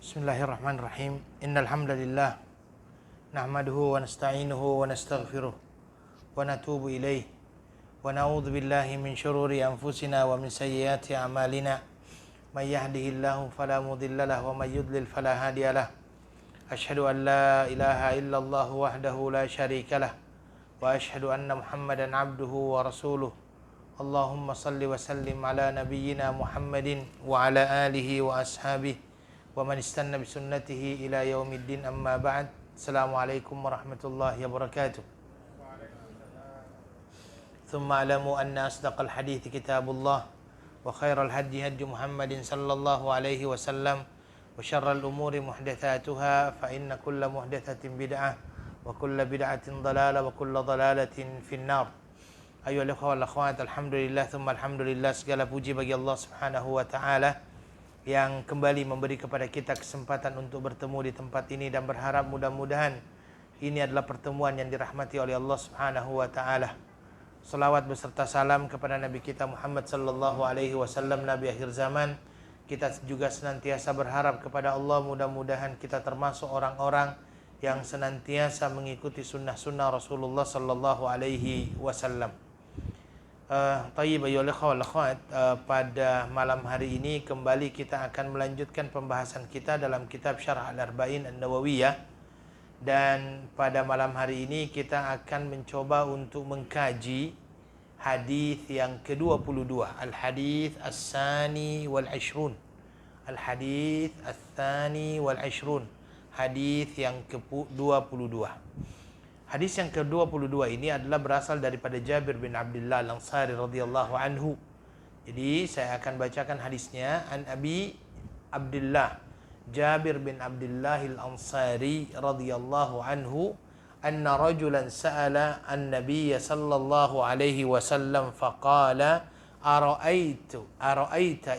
Bismillahirrahmanirrahim. Innal hamdalillah nahmaduhu wa nasta'inuhu wa nastaghfiruh wa natubu ilaih wa na'udzu billahi min syururi anfusina wa min sayyiati a'malina. May yahdihillahu fala mudilla lahu wa may yudlil fala hadiyalah. Asyhadu an la ilaha illallah wahdahu la syarika lah wa asyhadu anna Muhammadan abduhu wa rasuluh. Allahumma salli wa sallim ala nabiyyina Muhammadin wa ala alihi wa ashabihi wa man istanna bi sunnatihi ila yaumiddin, amma ba'd. Assalamualaikum warahmatullahi wabarakatuh. Thumma alamu anna asdaqal hadithi kitabullah wa khairal hadi hadi Muhammadin sallallahu alaihi wasallam wa syarral umuri muhdatsatuha fa inna kulla muhdatsatin bid'ah wa kulla bid'atin dhalalah wa kulla dhalalatin finnar. Ayyuhal ikhwah wal akhwat, alhamdulillah thumma alhamdulillah, segala puji bagi Allah Subhanahu wa taala yang kembali memberi kepada kita kesempatan untuk bertemu di tempat ini, dan berharap mudah-mudahan ini adalah pertemuan yang dirahmati oleh Allah Subhanahu wa taala. Salawat beserta salam kepada Nabi kita Muhammad sallallahu alaihi wasallam, Nabi akhir zaman. Kita juga senantiasa berharap kepada Allah, mudah-mudahan kita termasuk orang-orang yang senantiasa mengikuti sunnah-sunnah Rasulullah sallallahu alaihi wasallam. Tayyib ayyuhal ikhwah wal akhwat, pada malam hari ini kembali kita akan melanjutkan pembahasan kita dalam kitab Syarah Al-Arba'in An-Nawawiyah, dan pada malam hari ini kita akan mencoba untuk mengkaji hadis yang ke-22, al-hadis as-sani wal ashrun. Al-hadis as-sani wal ashrun, hadis yang ke-22. Hadis yang ke-22 ini adalah berasal daripada Jabir bin Abdullah Al-Ansari radhiyallahu anhu. Jadi saya akan bacakan hadisnya. An Abi Abdullah Jabir bin Abdullah Al-Ansari radhiyallahu anhu anna rajulan sa'ala an-nabiy sallallahu alaihi wasallam faqala ara'aita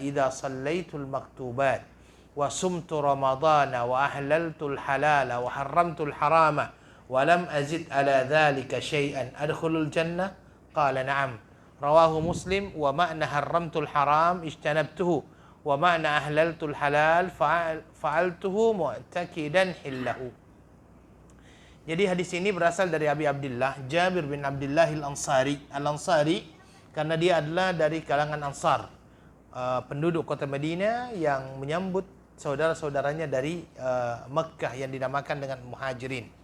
idza sallaitu al-maktubat wa sumtu ramadana wa ahlaltu al-halala wa harramtu al-harama walam azid ala dhalika syai'an adkhulul jannah? Qala na'am. Rawahu Muslim. Wa ma'na harramtul haram ijtanabtuhu wa ma'na ahlaltul halal fa'altuhu mu'takidan hillahu. Jadi hadis ini berasal dari Abi Abdullah Jabir bin Abdullah Al-Ansari karena dia adalah dari kalangan Ansar, penduduk kota Madinah yang menyambut saudara-saudaranya dari Mekah yang dinamakan dengan Muhajirin.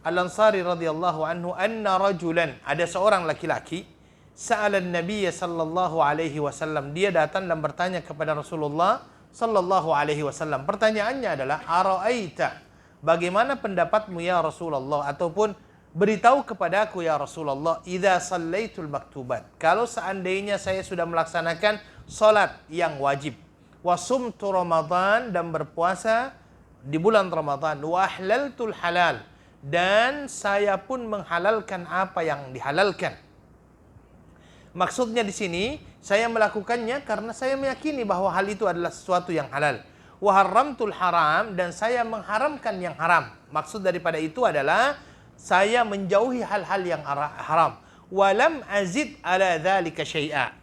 Al-Ansari radhiyallahu anhu anna rajulan, ada seorang laki-laki, sa'ala an-nabiy sallallahu alaihi wasallam, dia datang dan bertanya kepada Rasulullah sallallahu alaihi wasallam. Pertanyaannya adalah ara'aita, bagaimana pendapatmu ya Rasulullah, ataupun beritahu kepada aku ya Rasulullah, idza sallaitul maktubat, kalau seandainya saya sudah melaksanakan salat yang wajib, wa sumtu ramadan, dan berpuasa di bulan Ramadan, wa ahlaltul halal, dan saya pun menghalalkan apa yang dihalalkan. Maksudnya di sini, saya melakukannya karena saya meyakini bahwa hal itu adalah sesuatu yang halal. Wa harramtul haram, dan saya mengharamkan yang haram. Maksud daripada itu adalah saya menjauhi hal-hal yang haram. Walam azid ala dzalika syai'a,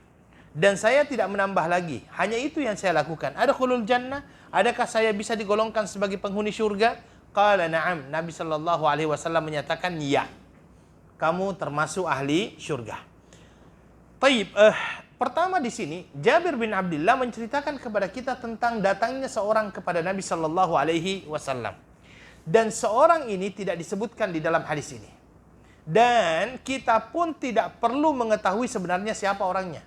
dan saya tidak menambah lagi. Hanya itu yang saya lakukan. Adkhulul jannah, adakah saya bisa digolongkan sebagai penghuni syurga? Qala na'am. Nabi sallallahu alaihi wasallam menyatakan, ya, kamu termasuk ahli syurga. Taib, pertama di sini Jabir bin Abdullah menceritakan kepada kita tentang datangnya seorang kepada Nabi sallallahu alaihi wasallam. Dan seorang ini tidak disebutkan di dalam hadis ini. Dan kita pun tidak perlu mengetahui sebenarnya siapa orangnya.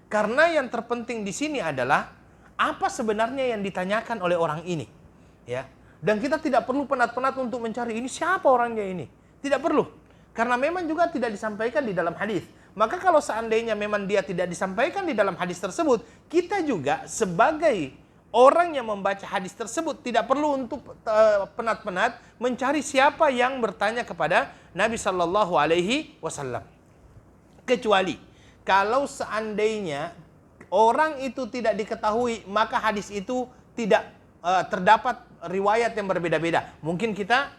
Karena yang terpenting di sini adalah apa sebenarnya yang ditanyakan oleh orang ini, ya. Dan kita tidak perlu penat-penat untuk mencari ini siapa orangnya ini. Tidak perlu. Karena memang juga tidak disampaikan di dalam hadis. Maka kalau seandainya memang dia tidak disampaikan di dalam hadis tersebut, kita juga sebagai orang yang membaca hadis tersebut tidak perlu untuk penat-penat mencari siapa yang bertanya kepada Nabi sallallahu alaihi wasallam. Kecuali kalau seandainya orang itu tidak diketahui, maka hadis itu tidak terdapat riwayat yang berbeda-beda. Mungkin kita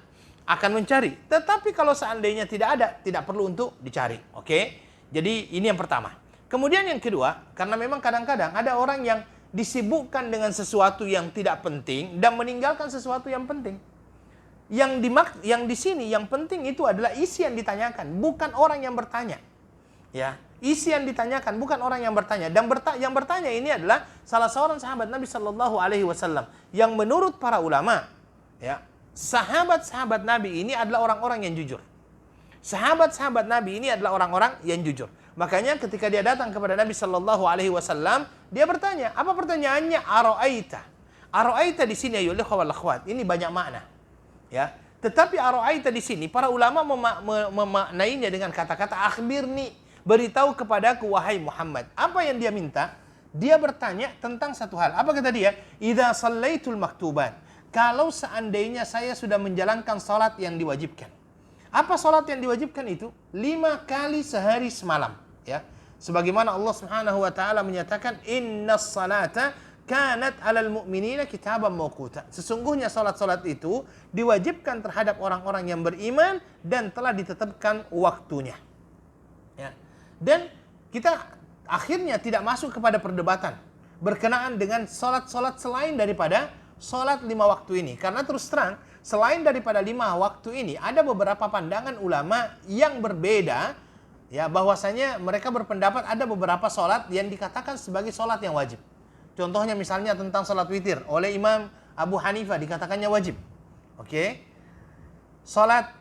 akan mencari. Tetapi kalau seandainya tidak ada, tidak perlu untuk dicari. Oke? Jadi ini yang pertama. Kemudian yang kedua, karena memang kadang-kadang ada orang yang disibukkan dengan sesuatu yang tidak penting dan meninggalkan sesuatu yang penting. Yang di sini yang penting itu adalah isi yang ditanyakan, bukan orang yang bertanya. Ya, isi yang ditanyakan bukan orang yang bertanya. Dan yang bertanya ini adalah salah seorang sahabat Nabi Shallallahu Alaihi Wasallam yang menurut para ulama, ya, sahabat-sahabat Nabi ini adalah orang-orang yang jujur. Sahabat-sahabat Nabi ini adalah orang-orang yang jujur. Makanya ketika dia datang kepada Nabi Shallallahu Alaihi Wasallam, dia bertanya. Apa pertanyaannya? Aro'aita. Aro'aita di sini ayolah wal akhwat. Ini banyak makna. Ya. Tetapi aro'aita di sini para ulama memaknainya dengan kata-kata akhbirni. Beritahu kepadaku wahai Muhammad. Apa yang dia minta? Dia bertanya tentang satu hal. Apa kata dia? Idza shallaitul maktuban. Kalau seandainya saya sudah menjalankan salat yang diwajibkan. Apa salat yang diwajibkan itu? 5 kali sehari semalam, ya. Sebagaimana Allah Subhanahu wa taala menyatakan innas salata kanat 'alal mu'minina kitaban mawquta. Sesungguhnya salat-salat itu diwajibkan terhadap orang-orang yang beriman dan telah ditetapkan waktunya. Ya. Dan kita akhirnya tidak masuk kepada perdebatan berkenaan dengan salat-salat selain daripada salat 5 waktu ini. Karena terus terang selain daripada 5 waktu ini, ada beberapa pandangan ulama yang berbeda, ya, bahwasanya mereka berpendapat ada beberapa sholat yang dikatakan sebagai sholat yang wajib. Contohnya misalnya tentang sholat witir, oleh Imam Abu Hanifah dikatakannya wajib. Oke. Sholat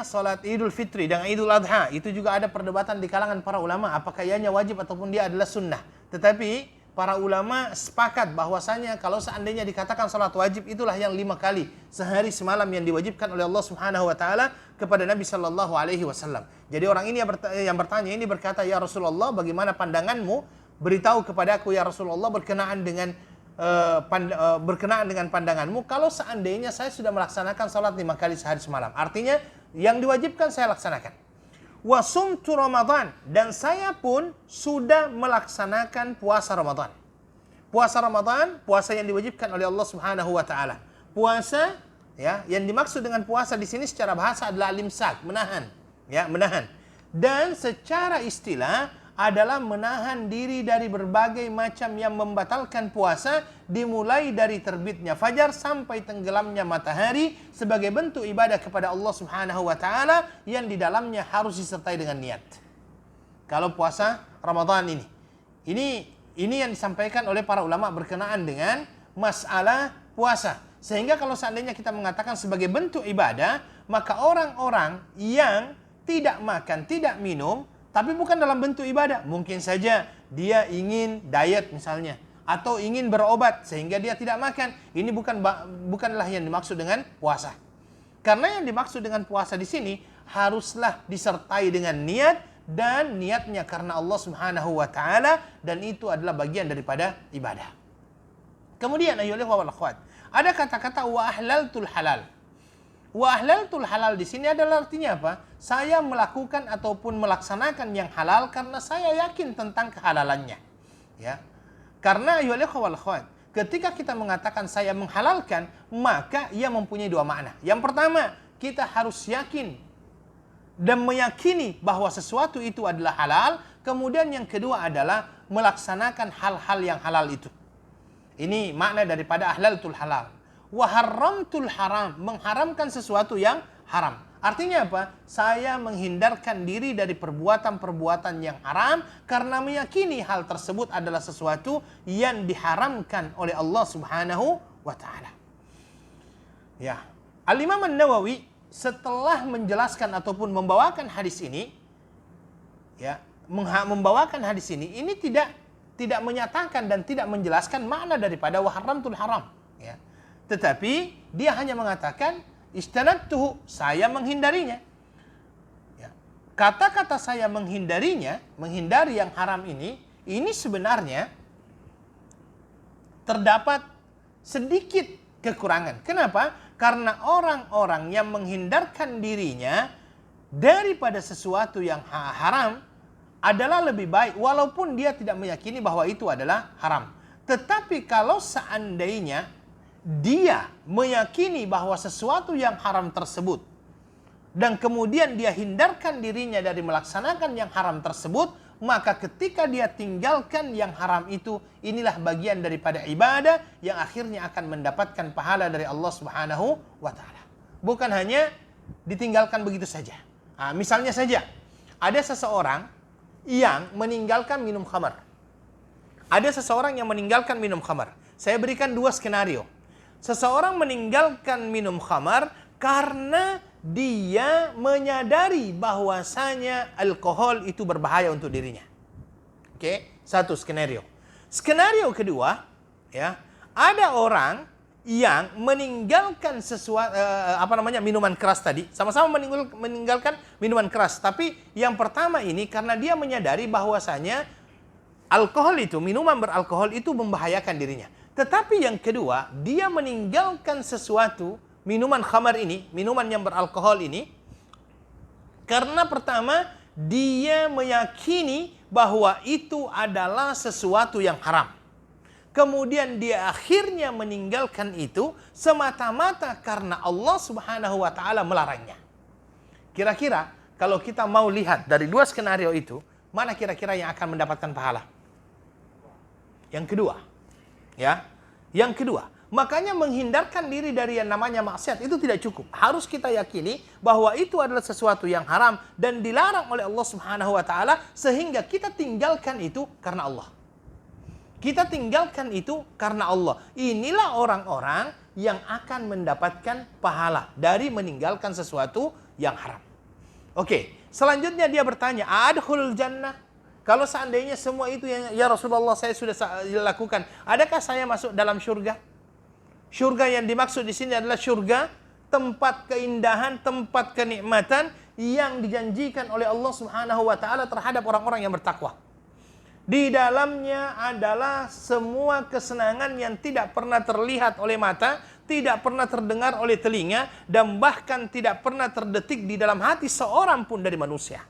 sholat Idul Fitri dan Idul Adha, itu juga ada perdebatan di kalangan para ulama apakah ianya wajib ataupun dia adalah sunnah. Tetapi para ulama sepakat bahwasanya kalau seandainya dikatakan salat wajib itulah yang 5 kali sehari semalam yang diwajibkan oleh Allah Subhanahu wa taala kepada Nabi Shallallahu Alaihi Wasallam. Jadi orang ini yang bertanya ini berkata, ya Rasulullah, bagaimana pandanganmu? Beritahu kepadaku ya Rasulullah berkenaan dengan pandanganmu kalau seandainya saya sudah melaksanakan salat 5 kali sehari semalam. Artinya yang diwajibkan saya laksanakan. Wasumtu Ramadan, dan saya pun sudah melaksanakan puasa Ramadan. Puasa Ramadan, puasa yang diwajibkan oleh Allah Subhanahu wa taala. Puasa, ya, yang dimaksud dengan puasa di sini secara bahasa adalah al-imsak, menahan, ya, menahan. Dan secara istilah adalah menahan diri dari berbagai macam yang membatalkan puasa, dimulai dari terbitnya fajar sampai tenggelamnya matahari sebagai bentuk ibadah kepada Allah Subhanahu wa taala yang di dalamnya harus disertai dengan niat. Kalau puasa Ramadan ini yang disampaikan oleh para ulama berkenaan dengan masalah puasa. Sehingga kalau seandainya kita mengatakan sebagai bentuk ibadah, maka orang-orang yang tidak makan, tidak minum, tapi bukan dalam bentuk ibadah. Mungkin saja dia ingin diet misalnya, atau ingin berobat sehingga dia tidak makan. Ini bukanlah yang dimaksud dengan puasa. Karena yang dimaksud dengan puasa di sini haruslah disertai dengan niat, dan niatnya karena Allah Subhanahu wa taala, dan itu adalah bagian daripada ibadah. Kemudian ayolah wal akhwat, ada kata-kata wa ahlaltul halal. Wa ahlaltul halal di sini adalah artinya apa? Saya melakukan ataupun melaksanakan yang halal karena saya yakin tentang kehalalannya. Ya. Karena ayolah wal akhwat, ketika kita mengatakan saya menghalalkan, maka ia mempunyai 2 makna. Yang pertama, kita harus yakin dan meyakini bahwa sesuatu itu adalah halal. Kemudian yang kedua adalah melaksanakan hal-hal yang halal itu. Ini makna daripada ahlaltul halal. Wa haramtul haram, mengharamkan sesuatu yang haram. Artinya apa? Saya menghindarkan diri dari perbuatan-perbuatan yang haram karena meyakini hal tersebut adalah sesuatu yang diharamkan oleh Allah Subhanahu wa taala. Ya. Al-Imam An-Nawawi setelah menjelaskan ataupun membawakan hadis ini, ya, membawakan hadis ini tidak menyatakan dan tidak menjelaskan makna daripada wa haramtul haram, ya. Tetapi dia hanya mengatakan istanadtuhu, saya menghindarinya. Ya. Kata-kata saya menghindarinya, menghindari yang haram ini sebenarnya terdapat sedikit kekurangan. Kenapa? Karena orang-orang yang menghindarkan dirinya daripada sesuatu yang haram adalah lebih baik, walaupun dia tidak meyakini bahwa itu adalah haram. Tetapi kalau seandainya dia meyakini bahwa sesuatu yang haram tersebut dan kemudian dia hindarkan dirinya dari melaksanakan yang haram tersebut, maka ketika dia tinggalkan yang haram itu, inilah bagian daripada ibadah yang akhirnya akan mendapatkan pahala dari Allah Subhanahu wa taala. Bukan hanya ditinggalkan begitu saja. Misalnya saja, ada seseorang yang meninggalkan minum khamar. Ada seseorang yang meninggalkan minum khamar. Saya berikan dua skenario. Seseorang meninggalkan minum khamar karena dia menyadari bahwasanya alkohol itu berbahaya untuk dirinya. Oke, satu skenario. Skenario kedua, ya, ada orang yang meninggalkan sesuatu minuman keras tadi, sama-sama meninggalkan minuman keras, tapi yang pertama ini karena dia menyadari bahwasanya alkohol itu, minuman beralkohol itu membahayakan dirinya. Tetapi yang kedua, dia meninggalkan sesuatu, minuman khamar ini, minuman yang beralkohol ini, karena pertama, dia meyakini bahwa itu adalah sesuatu yang haram. Kemudian dia akhirnya meninggalkan itu semata-mata karena Allah Subhanahu wa taala melarangnya. Kira-kira kalau kita mau lihat dari dua skenario itu, mana kira-kira yang akan mendapatkan pahala? Yang kedua. Ya. Yang kedua, makanya menghindarkan diri dari yang namanya maksiat itu tidak cukup. Harus kita yakini bahwa itu adalah sesuatu yang haram dan dilarang oleh Allah Subhanahu wa taala sehingga kita tinggalkan itu karena Allah. Kita tinggalkan itu karena Allah. Inilah orang-orang yang akan mendapatkan pahala dari meninggalkan sesuatu yang haram. Oke, selanjutnya dia bertanya, adkhulul jannah? Kalau seandainya semua itu yang ya Rasulullah saya sudah lakukan, adakah saya masuk dalam syurga? Syurga yang dimaksud di sini adalah syurga, tempat keindahan, tempat kenikmatan yang dijanjikan oleh Allah Subhanahu wa taala terhadap orang-orang yang bertakwa. Di dalamnya adalah semua kesenangan yang tidak pernah terlihat oleh mata, tidak pernah terdengar oleh telinga, dan bahkan tidak pernah terdetik di dalam hati seorang pun dari manusia.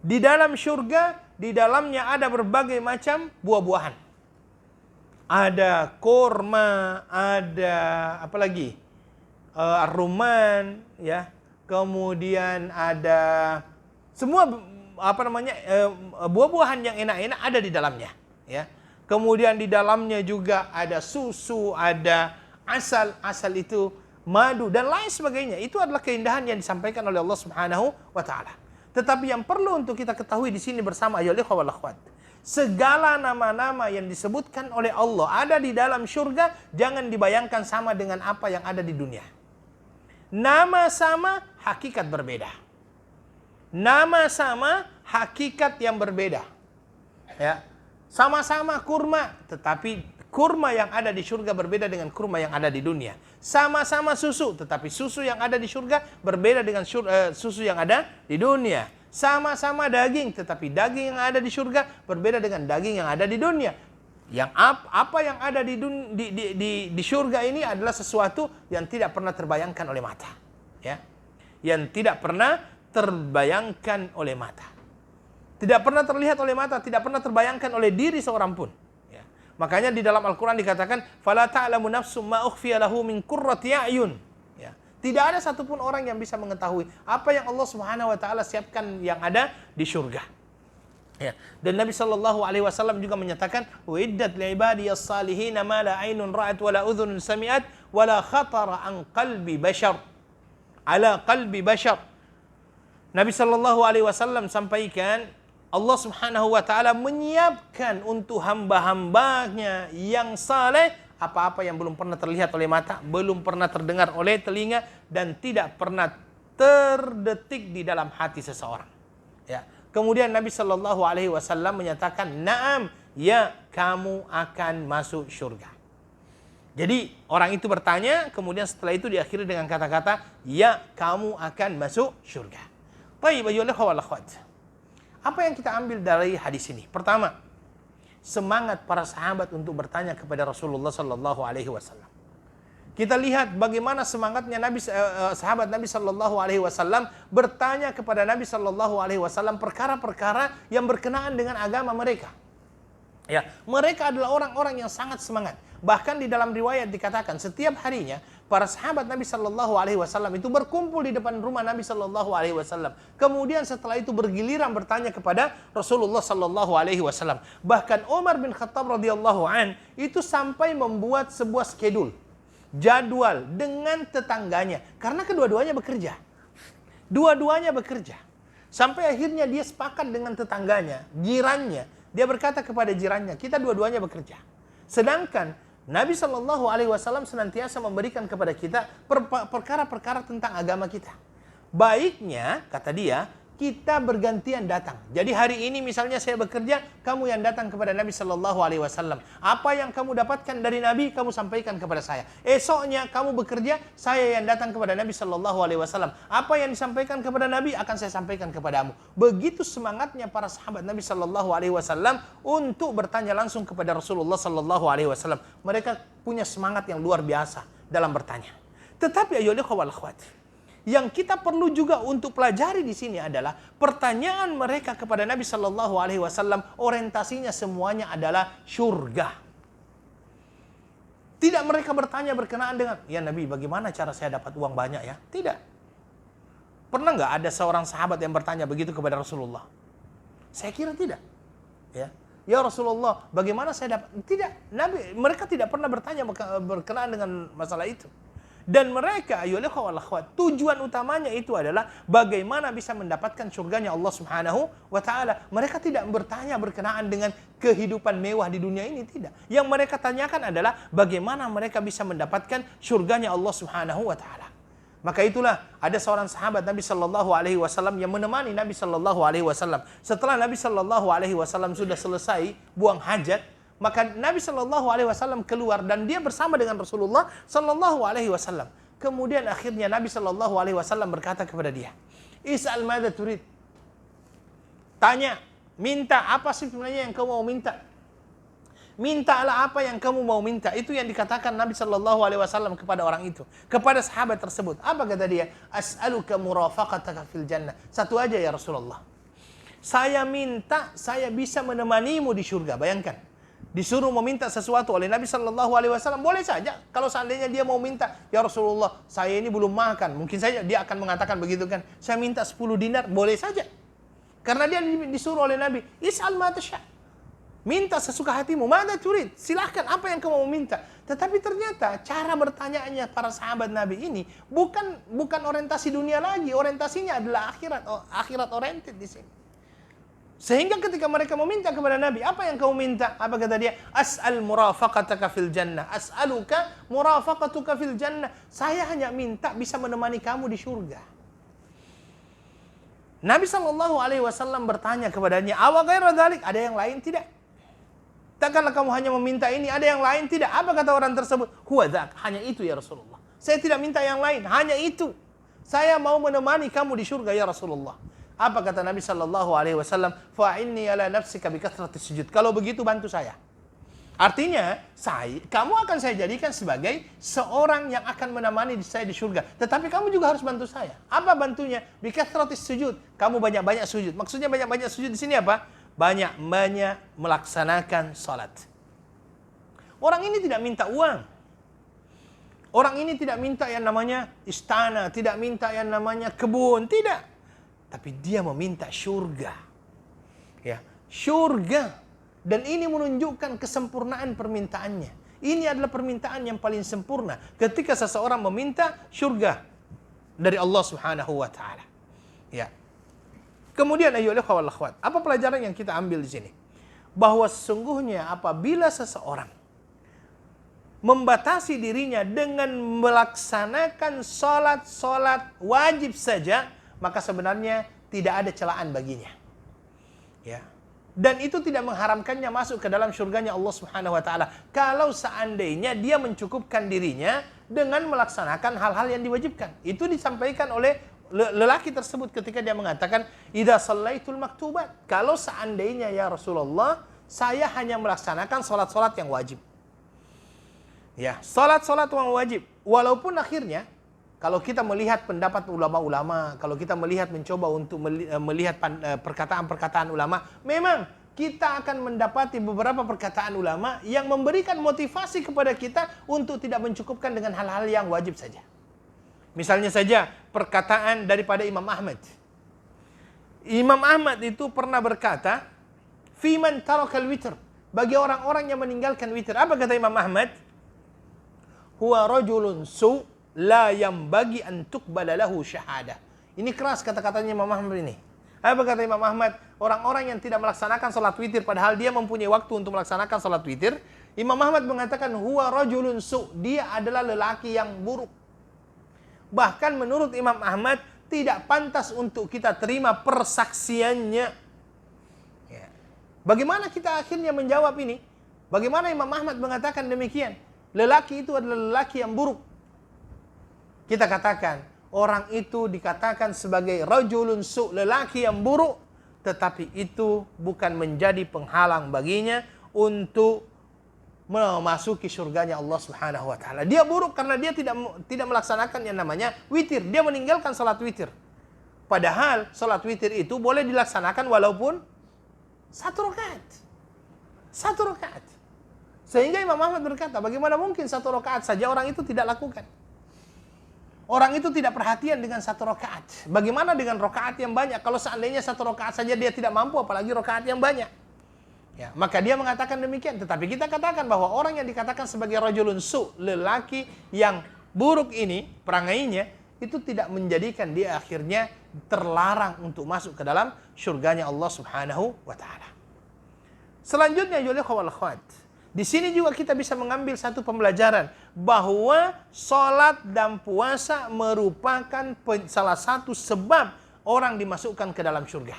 Di dalam syurga, di dalamnya ada berbagai macam buah-buahan. Ada korma, ada apa lagi? Rumman, ya. Kemudian ada semua buah-buahan yang enak-enak ada di dalamnya, ya. Kemudian di dalamnya juga ada susu, ada asal itu madu dan lain sebagainya. Itu adalah keindahan yang disampaikan oleh Allah Subhanahu wa taala. Tetapi yang perlu untuk kita ketahui di sini bersama ayolah wal akhwat, segala nama-nama yang disebutkan oleh Allah ada di dalam syurga jangan dibayangkan sama dengan apa yang ada di dunia. Nama sama, hakikat berbeda. Nama sama, hakikat yang berbeda. Ya, sama-sama kurma, tetapi kurma yang ada di surga berbeda dengan kurma yang ada di dunia. Sama-sama susu, tetapi susu yang ada di surga berbeda dengan susu yang ada di dunia. Sama-sama daging, tetapi daging yang ada di surga berbeda dengan daging yang ada di dunia. Yang apa yang ada di surga ini adalah sesuatu yang tidak pernah terbayangkan oleh mata. Ya, yang tidak pernah terbayangkan oleh mata. Tidak pernah terlihat oleh mata, tidak pernah terbayangkan oleh diri seorang pun. Makanya di dalam Al-Quran dikatakan, فَلَا تَعْلَمُ نَفْسٌ مَا أُخْفِيَ لَهُ مِنْ قُرَّةِ أَعْيُنٍ. Ya. Tidak ada satupun orang yang bisa mengetahui apa yang Allah Subhanahu wa taala siapkan yang ada di surga. Ya. Dan Nabi SAW juga menyatakan, وَإِدَّتْ لِعِبَادِيَ الصَّالِحِينَ مَا لَا عَيْنٌ رَأَتْ وَلَا أُذُنٌ سَمِعَتْ وَلَا خَطَرَ عَنْ قَلْبِ بَشَرٍ عَلَى قَلْبِ بَشَرٍ. Nabi SAW sampaikan, Allah Subhanahu wa taala menyiapkan untuk hamba-hambanya yang saleh apa-apa yang belum pernah terlihat oleh mata, belum pernah terdengar oleh telinga dan tidak pernah terdetik di dalam hati seseorang. Ya. Kemudian Nabi sallallahu alaihi wasallam menyatakan, "Na'am, ya, kamu akan masuk surga." Jadi orang itu bertanya, kemudian setelah itu diakhiri dengan kata-kata, "Ya, kamu akan masuk surga." Baik, ayolah wal akhwat. Apa yang kita ambil dari hadis ini? Pertama, semangat para sahabat untuk bertanya kepada Rasulullah sallallahu alaihi wasallam. Kita lihat bagaimana semangatnya sahabat Nabi sallallahu alaihi wasallam bertanya kepada Nabi sallallahu alaihi wasallam perkara-perkara yang berkenaan dengan agama mereka. Ya, mereka adalah orang-orang yang sangat semangat. Bahkan di dalam riwayat dikatakan setiap harinya Para sahabat Nabi Shallallahu Alaihi Wasallam itu berkumpul di depan rumah Nabi Shallallahu Alaihi Wasallam. Kemudian setelah itu bergiliran bertanya kepada Rasulullah Shallallahu Alaihi Wasallam. Bahkan Umar bin Khattab radhiyallahu an itu sampai membuat sebuah skedul, jadwal dengan tetangganya, karena kedua-duanya bekerja. Dua-duanya bekerja. Sampai akhirnya dia sepakat dengan tetangganya, jirannya. Dia berkata kepada jirannya, kita dua-duanya bekerja. Sedangkan Nabi Shallallahu Alaihi Wasallam senantiasa memberikan kepada kita perkara-perkara tentang agama kita. Baiknya, kata dia, kita bergantian datang. Jadi hari ini misalnya saya bekerja, kamu yang datang kepada Nabi Shallallahu Alaihi Wasallam. Apa yang kamu dapatkan dari Nabi, kamu sampaikan kepada saya. Esoknya kamu bekerja, saya yang datang kepada Nabi Shallallahu Alaihi Wasallam. Apa yang disampaikan kepada Nabi akan saya sampaikan kepadamu. Begitu semangatnya para sahabat Nabi Shallallahu Alaihi Wasallam untuk bertanya langsung kepada Rasulullah Shallallahu Alaihi Wasallam. Mereka punya semangat yang luar biasa dalam bertanya. Tetapi ayolah wal akhwat, yang kita perlu juga untuk pelajari di sini adalah pertanyaan mereka kepada Nabi Shallallahu Alaihi Wasallam orientasinya semuanya adalah surga. Tidak mereka bertanya berkenaan dengan, ya Nabi, bagaimana cara saya dapat uang banyak ya? Tidak. Pernah nggak ada seorang sahabat yang bertanya begitu kepada Rasulullah? Saya kira tidak. Ya Rasulullah, bagaimana saya dapat? Tidak. Nabi, mereka tidak pernah bertanya berkenaan dengan masalah itu. Dan mereka, ayolah wal akhwat, tujuan utamanya itu adalah bagaimana bisa mendapatkan surganya Allah Subhanahu wa taala. Mereka tidak bertanya berkenaan dengan kehidupan mewah di dunia ini, tidak. Yang mereka tanyakan adalah bagaimana mereka bisa mendapatkan surganya Allah Subhanahu wa taala. Maka itulah ada seorang sahabat Nabi Shallallahu Alaihi Wasallam yang menemani Nabi Shallallahu Alaihi Wasallam. Setelah Nabi Shallallahu Alaihi Wasallam sudah selesai buang hajat, maka Nabi Shallallahu Alaihi Wasallam keluar dan dia bersama dengan Rasulullah Shallallahu Alaihi Wasallam. Kemudian akhirnya Nabi Shallallahu Alaihi Wasallam berkata kepada dia, Is'al madza turid. Tanya, minta apa sih sebenarnya yang kamu mau minta? Mintalah apa yang kamu mau minta. Itu yang dikatakan Nabi Shallallahu Alaihi Wasallam kepada orang itu, kepada sahabat tersebut. Apa kata dia? As'aluka murafaqataka fil jannah. Satu aja ya Rasulullah. Saya minta saya bisa menemanimu di surga. Bayangkan, disuruh meminta sesuatu oleh Nabi Shallallahu Alaihi Wasallam, boleh saja. Kalau seandainya dia mau minta, ya Rasulullah, saya ini belum makan, mungkin saja dia akan mengatakan begitu kan. Saya minta 10 dinar, boleh saja. Karena dia disuruh oleh Nabi, Is'al ma tasya'. Minta sesuka hatimu, mana turid, silahkan apa yang kamu mau minta. Tetapi ternyata cara bertanyaannya para sahabat Nabi ini bukan orientasi dunia lagi, orientasinya adalah akhirat oriented di sini. Sehingga ketika mereka meminta kepada Nabi, apa yang kamu minta? Apa kata dia? As'al murafaqataka fil jannah. As'aluka murafaqatuka fil jannah. Saya hanya minta bisa menemani kamu di surga. Nabi Shallallahu Alaihi Wasallam bertanya kepadanya, awa ghaira dzalik, ada yang lain tidak? Takkanlah kamu hanya meminta ini, ada yang lain tidak? Apa kata orang tersebut? Huwa dzak, hanya itu ya Rasulullah. Saya tidak minta yang lain, hanya itu. Saya mau menemani kamu di surga ya Rasulullah. Apa kata Nabi Shallallahu Alaihi Wasallam? Fa'inni ala nafsika bikathratis sujud. Kalau begitu bantu saya. Artinya, kamu akan saya jadikan sebagai seorang yang akan menemani saya di surga. Tetapi kamu juga harus bantu saya. Apa bantunya? Bikathratis sujud. Kamu banyak-banyak sujud. Maksudnya banyak-banyak sujud di sini apa? Banyak-banyak melaksanakan salat. Orang ini tidak minta uang. Orang ini tidak minta yang namanya istana, tidak minta yang namanya kebun, tidak. Tapi dia meminta surga. Ya, surga. Dan ini menunjukkan kesempurnaan permintaannya. Ini adalah permintaan yang paling sempurna ketika seseorang meminta surga dari Allah Subhanahu wa taala. Ya. Kemudian ayolah wal akhwat, apa pelajaran yang kita ambil di sini? Bahwa sesungguhnya apabila seseorang membatasi dirinya dengan melaksanakan salat wajib saja, maka sebenarnya tidak ada celaan baginya. Ya. Dan itu tidak mengharamkannya masuk ke dalam surganya Allah Subhanahu wa taala. Kalau seandainya dia mencukupkan dirinya dengan melaksanakan hal-hal yang diwajibkan. Itu disampaikan oleh lelaki tersebut ketika dia mengatakan, "Idza shallaitul maktubat." Kalau seandainya ya Rasulullah, saya hanya melaksanakan salat-salat yang wajib. Ya, salat-salat yang wajib. Walaupun akhirnya kalau kita melihat pendapat ulama-ulama, kalau kita mencoba untuk melihat perkataan-perkataan ulama, memang kita akan mendapati beberapa perkataan ulama yang memberikan motivasi kepada kita untuk tidak mencukupkan dengan hal-hal yang wajib saja. Misalnya saja perkataan daripada Imam Ahmad. Imam Ahmad itu pernah berkata, "Fiman tarakal witr." Bagi orang-orang yang meninggalkan witir. Apa kata Imam Ahmad? "Huwa rajulun su la yambagi an tuqbala lahu syahadah." Ini keras kata-katanya Imam Ahmad ini. Apa kata Imam Ahmad? Orang-orang yang tidak melaksanakan salat witir padahal dia mempunyai waktu untuk melaksanakan salat witir. Imam Ahmad mengatakan huwa rajulun su, dia adalah lelaki yang buruk. Bahkan menurut Imam Ahmad tidak pantas untuk kita terima persaksiannya. Bagaimana kita akhirnya menjawab ini? Bagaimana Imam Ahmad mengatakan demikian? Lelaki itu adalah lelaki yang buruk. Kita katakan, orang itu dikatakan sebagai rajulun su, lelaki yang buruk, tetapi itu bukan menjadi penghalang baginya untuk memasuki surganya Allah Subhanahu wa taala. Dia buruk karena dia tidak melaksanakan yang namanya witir. Dia meninggalkan salat witir. Padahal salat witir itu boleh dilaksanakan walaupun satu rakaat. Sehingga Imam Ahmad berkata, bagaimana mungkin satu rakaat saja orang itu tidak lakukan? Orang itu tidak perhatian dengan satu rakaat. Bagaimana dengan rakaat yang banyak? Kalau seandainya satu rakaat saja dia tidak mampu, apalagi rakaat yang banyak. Ya, maka dia mengatakan demikian. Tetapi kita katakan bahwa orang yang dikatakan sebagai rajulun su, lelaki yang buruk ini, perangainya, itu tidak menjadikan dia akhirnya terlarang untuk masuk ke dalam syurganya Allah Subhanahu wa taala. Selanjutnya, di sini juga kita bisa mengambil satu pembelajaran bahwa salat dan puasa merupakan salah satu sebab orang dimasukkan ke dalam syurga.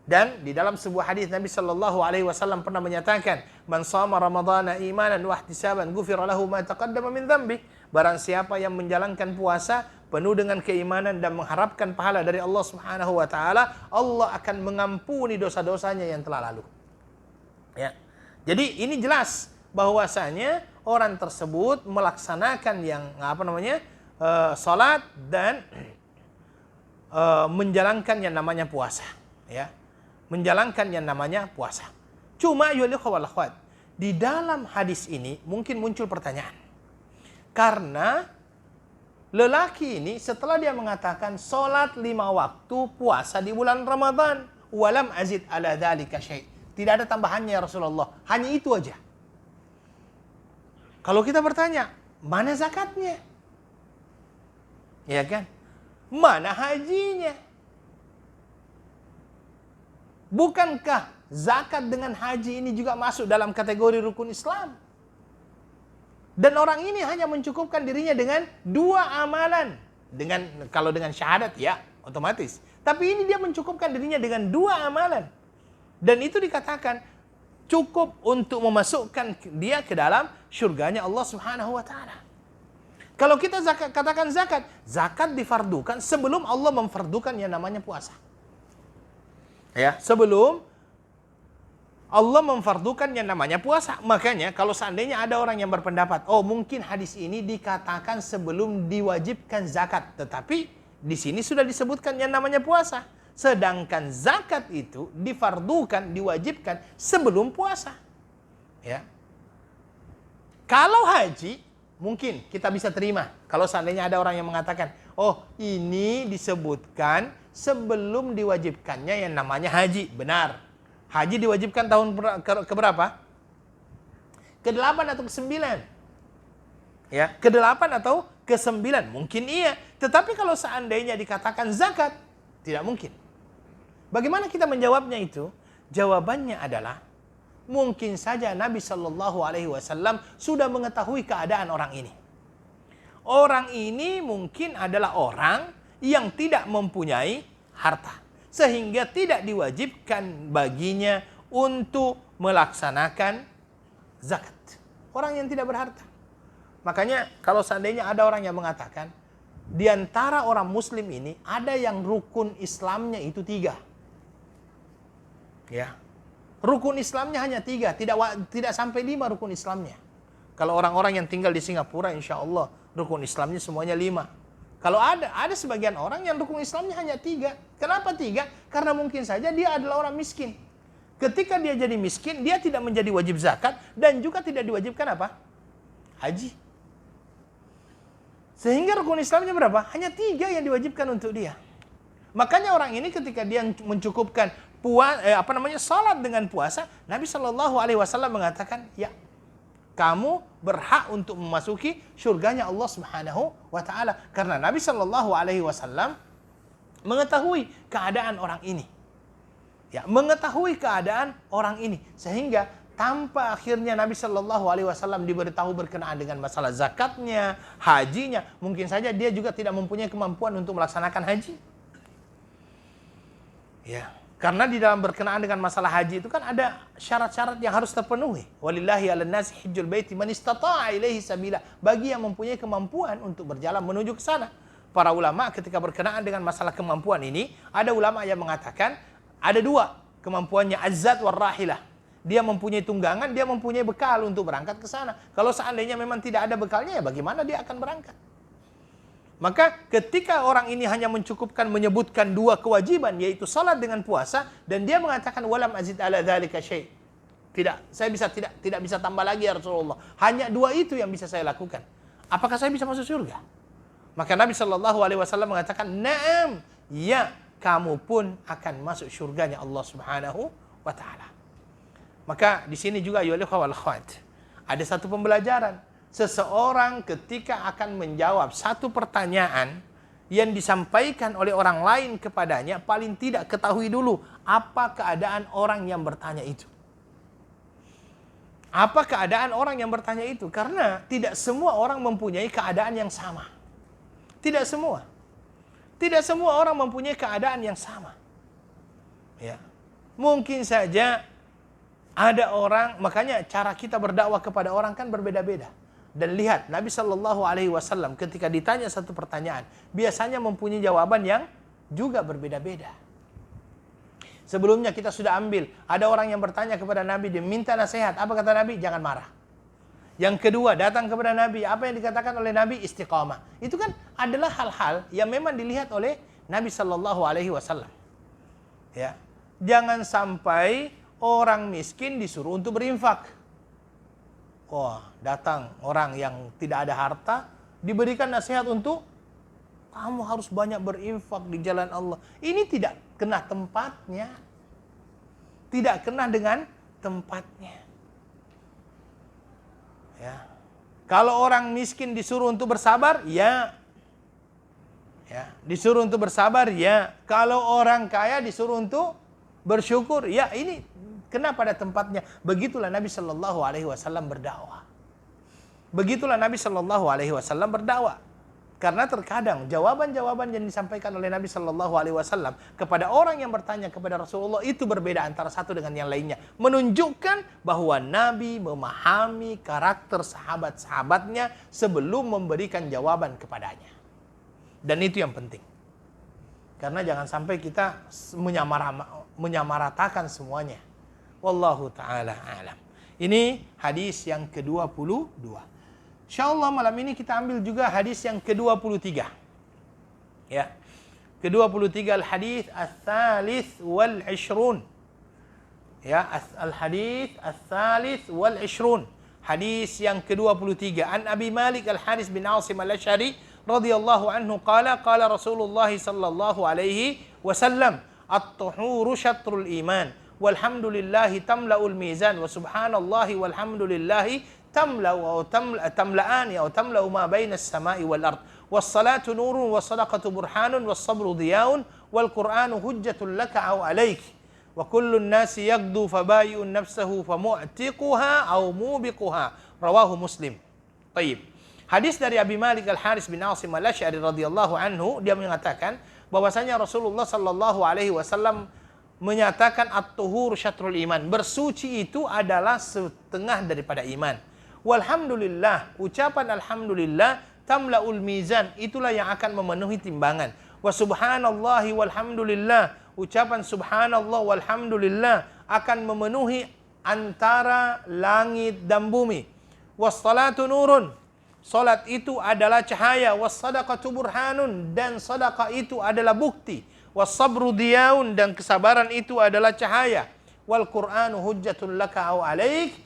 Dan di dalam sebuah hadis Nabi sallallahu alaihi wasallam pernah menyatakan, "Man shama ramadhana imanan wa ihtisaban ghufira lahu ma taqaddama min dhanbi." Barang siapa yang menjalankan puasa penuh dengan keimanan dan mengharapkan pahala dari Allah Subhanahu wa taala, Allah akan mengampuni dosa-dosanya yang telah lalu. Ya. Jadi ini jelas bahwasanya orang tersebut melaksanakan yang salat dan menjalankan yang namanya puasa, ya. Menjalankan yang namanya puasa. Cuma di dalam hadis ini mungkin muncul pertanyaan. Karena lelaki ini setelah dia mengatakan salat 5 waktu, puasa di bulan Ramadan, walam azid ala dzalika syai'. Tidak ada tambahannya ya Rasulullah, hanya itu aja. Kalau kita bertanya, mana zakatnya? Ya kan? Mana hajinya? Bukankah zakat dengan haji ini juga masuk dalam kategori rukun Islam? Dan orang ini hanya mencukupkan dirinya dengan 2 amalan. Kalau dengan syahadat ya otomatis. Tapi ini dia mencukupkan dirinya dengan 2 amalan. Dan itu dikatakan cukup untuk memasukkan dia ke dalam syurganya Allah Subhanahu wa taala. Kalau kita katakan zakat difardukan sebelum Allah memfardukan yang namanya puasa. Ya, sebelum Allah memfardukan yang namanya puasa. Makanya kalau seandainya ada orang yang berpendapat, oh mungkin hadis ini dikatakan sebelum diwajibkan zakat, tetapi di sini sudah disebutkan yang namanya puasa. Sedangkan zakat itu difardukan, diwajibkan sebelum puasa. Ya. Kalau haji, mungkin kita bisa terima. Kalau seandainya ada orang yang mengatakan, oh ini disebutkan sebelum diwajibkannya yang namanya haji. Benar. Haji diwajibkan tahun keberapa? Ke-8 atau ke-9? Ya, ke-8 atau ke-9? Mungkin iya. Tetapi kalau seandainya dikatakan zakat, tidak mungkin. Bagaimana kita menjawabnya itu? Jawabannya adalah mungkin saja Nabi Shallallahu Alaihi Wasallam sudah mengetahui keadaan orang ini. Orang ini mungkin adalah orang yang tidak mempunyai harta, sehingga tidak diwajibkan baginya untuk melaksanakan zakat. Orang yang tidak berharta. Makanya kalau seandainya ada orang yang mengatakan di antara orang Muslim ini ada yang rukun Islamnya itu 3. Ya, rukun Islamnya hanya 3, tidak sampai 5 rukun Islamnya. Kalau orang-orang yang tinggal di Singapura, insya Allah rukun Islamnya semuanya 5. Kalau ada sebagian orang yang rukun Islamnya hanya 3. Kenapa 3? Karena mungkin saja dia adalah orang miskin. Ketika dia jadi miskin, dia tidak menjadi wajib zakat dan juga tidak diwajibkan apa? Haji. Sehingga rukun Islamnya berapa? Hanya 3 yang diwajibkan untuk dia. Makanya orang ini ketika dia mencukupkan salat dengan puasa, Nabi Shallallahu Alaihi Wasallam mengatakan, ya, kamu berhak untuk memasuki surganya Allah Subhanahu wa Ta'ala. Karena Nabi Shallallahu Alaihi Wasallam mengetahui keadaan orang ini. Ya, mengetahui keadaan orang ini, sehingga tanpa akhirnya Nabi Shallallahu Alaihi Wasallam diberitahu berkenaan dengan masalah zakatnya, hajinya, mungkin saja dia juga tidak mempunyai kemampuan untuk melaksanakan haji. Ya, karena di dalam berkenaan dengan masalah haji itu kan ada syarat-syarat yang harus terpenuhi. Walillahi 'alan nasi hajjul baiti man istata'a ilaihi sabila. Bagi yang mempunyai kemampuan untuk berjalan menuju ke sana. Para ulama ketika berkenaan dengan masalah kemampuan ini, ada ulama yang mengatakan ada 2 kemampuannya, azzat war rahilah. Dia mempunyai tunggangan, dia mempunyai bekal untuk berangkat ke sana. Kalau seandainya memang tidak ada bekalnya, ya bagaimana dia akan berangkat? Maka ketika orang ini hanya menyebutkan 2 kewajiban, yaitu salat dengan puasa, dan dia mengatakan walam azid ala dzalika syai'. Tidak, saya tidak bisa tambah lagi ya Rasulullah. Hanya 2 itu yang bisa saya lakukan. Apakah saya bisa masuk surga? Maka Nabi Shallallahu Alaihi Wasallam mengatakan, "Na'am, ya, kamu pun akan masuk surganya Allah Subhanahu wa Ta'ala." Maka di sini juga ya wal akhwat, ada satu pembelajaran. Seseorang ketika akan menjawab satu pertanyaan yang disampaikan oleh orang lain kepadanya, paling tidak ketahui dulu apa keadaan orang yang bertanya itu. Apa keadaan orang yang bertanya itu? Karena tidak semua orang mempunyai keadaan yang sama. Tidak semua. Tidak semua orang mempunyai keadaan yang sama. Ya. Mungkin saja ada orang, makanya cara kita berdakwah kepada orang kan berbeda-beda. Dan lihat, Nabi Shallallahu Alaihi Wasallam ketika ditanya satu pertanyaan, biasanya mempunyai jawaban yang juga berbeda-beda. Sebelumnya kita sudah ambil, ada orang yang bertanya kepada Nabi, dia minta nasihat. Apa kata Nabi? Jangan marah. Yang kedua, datang kepada Nabi. Apa yang dikatakan oleh Nabi? Istiqamah. Itu kan adalah hal-hal yang memang dilihat oleh Nabi Shallallahu Alaihi Wasallam. Ya, jangan sampai orang miskin disuruh untuk berinfak. Wah, datang orang yang tidak ada harta, diberikan nasihat untuk kamu harus banyak berinfak di jalan Allah. Ini tidak kena tempatnya. Tidak kena dengan tempatnya. Ya. Kalau orang miskin disuruh untuk bersabar, ya. Ya, disuruh untuk bersabar, ya. Kalau orang kaya disuruh untuk bersyukur, ya. Ini kena pada tempatnya. Begitulah Nabi Shallallahu Alaihi Wasallam berdakwah. Begitulah Nabi Shallallahu Alaihi Wasallam berdakwah. Karena terkadang jawaban-jawaban yang disampaikan oleh Nabi Shallallahu Alaihi Wasallam kepada orang yang bertanya kepada Rasulullah itu berbeda antara satu dengan yang lainnya, menunjukkan bahwa Nabi memahami karakter sahabat-sahabatnya sebelum memberikan jawaban kepadanya. Dan itu yang penting. Karena jangan sampai kita menyamaratakan semuanya. Wallahu ta'ala a'lam. Ini hadis yang ke-22. InsyaAllah malam ini kita ambil juga hadis yang ke-23. Ya. Ke-23 al-hadis al-thalith wal-ishrun. Ya, al-hadis al-thalith wal-ishrun. Hadis yang ke-23. An Abi Malik al-Haris bin Asim al-Ash'ari radhiyallahu anhu qala Rasulullah sallallahu alaihi wasallam at-tuhuru syatrul iman walhamdulillahi tamla'ul mizan wa subhanallahi walhamdulillahi tamla'an ya tamla'u ma baina as-sama'i wal ard was-salatu nurun was-sadaqatu burhanun was-sabru diyaun wal qur'anu hujjatun laka aw alayk wa kullu an-nasi yaqdu fabayi'un nafsahu famu'tiquha aw mubiquha rawahu Muslim. Baik. Hadis dari Abi Malik al-Haris bin Asim al-Ash'ari radhiyallahu anhu, dia mengatakan bahwasanya Rasulullah sallallahu alaihi wasallam menyatakan at-tuhur syatrul iman, bersuci itu adalah setengah daripada iman. Walhamdulillah, ucapan alhamdulillah tamla'ul mizan, itulah yang akan memenuhi timbangan. Wa subhanallahi walhamdulillah, ucapan subhanallah walhamdulillah akan memenuhi antara langit dan bumi. Was-salatu nurun, salat itu adalah cahaya. Was-sadaqatu burhanun, dan sedekah itu adalah bukti. Was-sabru diyaun, dan kesabaran itu adalah cahaya. wal Qur'anu hujjatun laka aw 'alaik.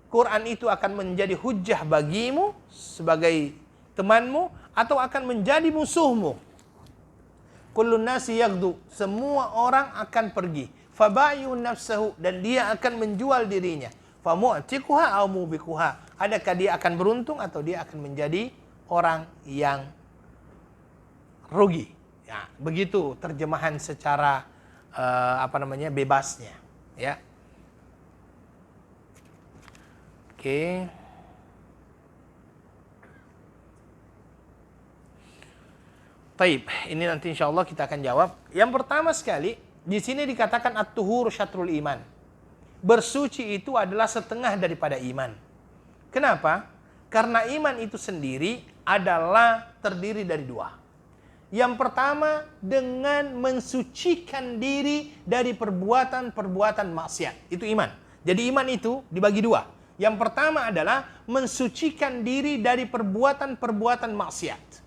Quran itu akan menjadi hujjah bagimu sebagai temanmu atau akan menjadi musuhmu. Kullun nasi yaghdu, semua orang akan pergi. Fabayyun nafsahu, dan dia akan menjual dirinya. Famu'tiquha aw mubiquha, adakah dia akan beruntung atau dia akan menjadi orang yang rugi. Ya, begitu terjemahan secara bebasnya, ya. Oke. Taib, ini nanti insya Allah kita akan jawab. Yang pertama sekali, di sini dikatakan at-tuhur syatrul iman. Bersuci itu adalah setengah daripada iman. Kenapa? Karena iman itu sendiri adalah terdiri dari dua. Yang pertama, dengan mensucikan diri dari perbuatan-perbuatan maksiat. Itu iman. Jadi iman itu dibagi dua. Yang pertama adalah mensucikan diri dari perbuatan-perbuatan maksiat.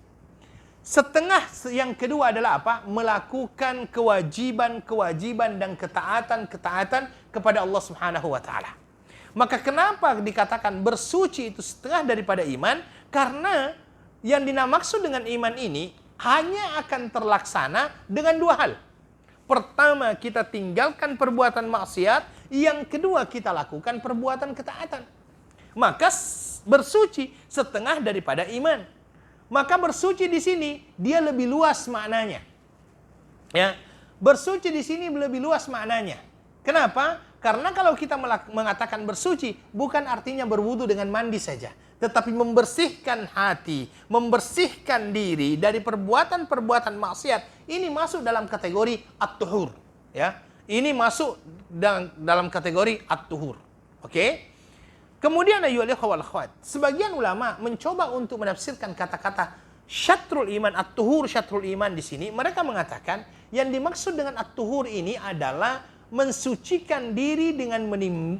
Setengah yang kedua adalah apa? Melakukan kewajiban-kewajiban dan ketaatan-ketaatan kepada Allah Subhanahu wa taala. Maka kenapa dikatakan bersuci itu setengah daripada iman? Karena yang dimaksud dengan iman ini hanya akan terlaksana dengan dua hal. Pertama, kita tinggalkan perbuatan maksiat. Yang kedua, kita lakukan perbuatan ketaatan. Maka bersuci setengah daripada iman. Maka bersuci di sini dia lebih luas maknanya. Ya, bersuci di sini lebih luas maknanya. Kenapa? Karena kalau kita mengatakan bersuci bukan artinya berwudu dengan mandi saja, tetapi membersihkan hati, membersihkan diri dari perbuatan-perbuatan maksiat. Ini masuk dalam kategori at-tuhur, ya. Ini masuk dalam kategori at-tuhur. Oke? Kemudian ayyuhal ikhwah wal akhwat, sebagian ulama mencoba untuk menafsirkan kata-kata syatrul iman, at-tuhur syatrul iman di sini. Mereka mengatakan yang dimaksud dengan at-tuhur ini adalah mensucikan diri dengan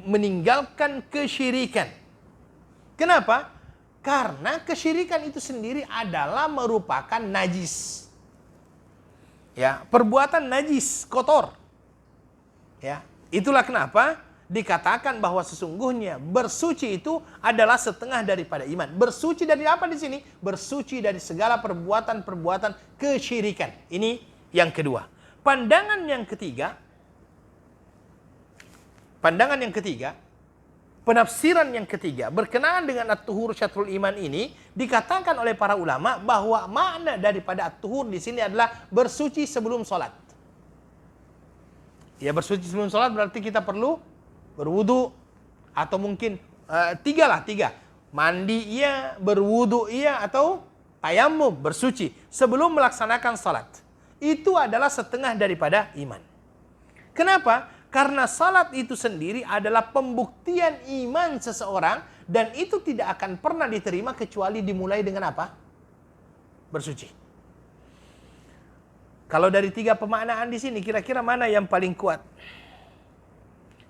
meninggalkan kesyirikan. Kenapa? Karena kesyirikan itu sendiri adalah merupakan najis. Ya, perbuatan najis, kotor. Ya, itulah kenapa dikatakan bahwa sesungguhnya bersuci itu adalah setengah daripada iman. Bersuci dari apa di sini? Bersuci dari segala perbuatan-perbuatan kesyirikan. Ini yang kedua. Pandangan yang ketiga, penafsiran yang ketiga berkenaan dengan at-tuhur syatrul iman ini dikatakan oleh para ulama bahwa makna daripada at-tuhur di sini adalah bersuci sebelum sholat. Ya, bersuci sebelum sholat berarti kita perlu berwudu, atau mungkin tiga. Mandi iya, berwudu iya, atau tayamum, bersuci sebelum melaksanakan salat. Itu adalah setengah daripada iman. Kenapa? Karena salat itu sendiri adalah pembuktian iman seseorang, dan itu tidak akan pernah diterima kecuali dimulai dengan apa? Bersuci. Kalau dari tiga pemaknaan di sini, kira-kira mana yang paling kuat?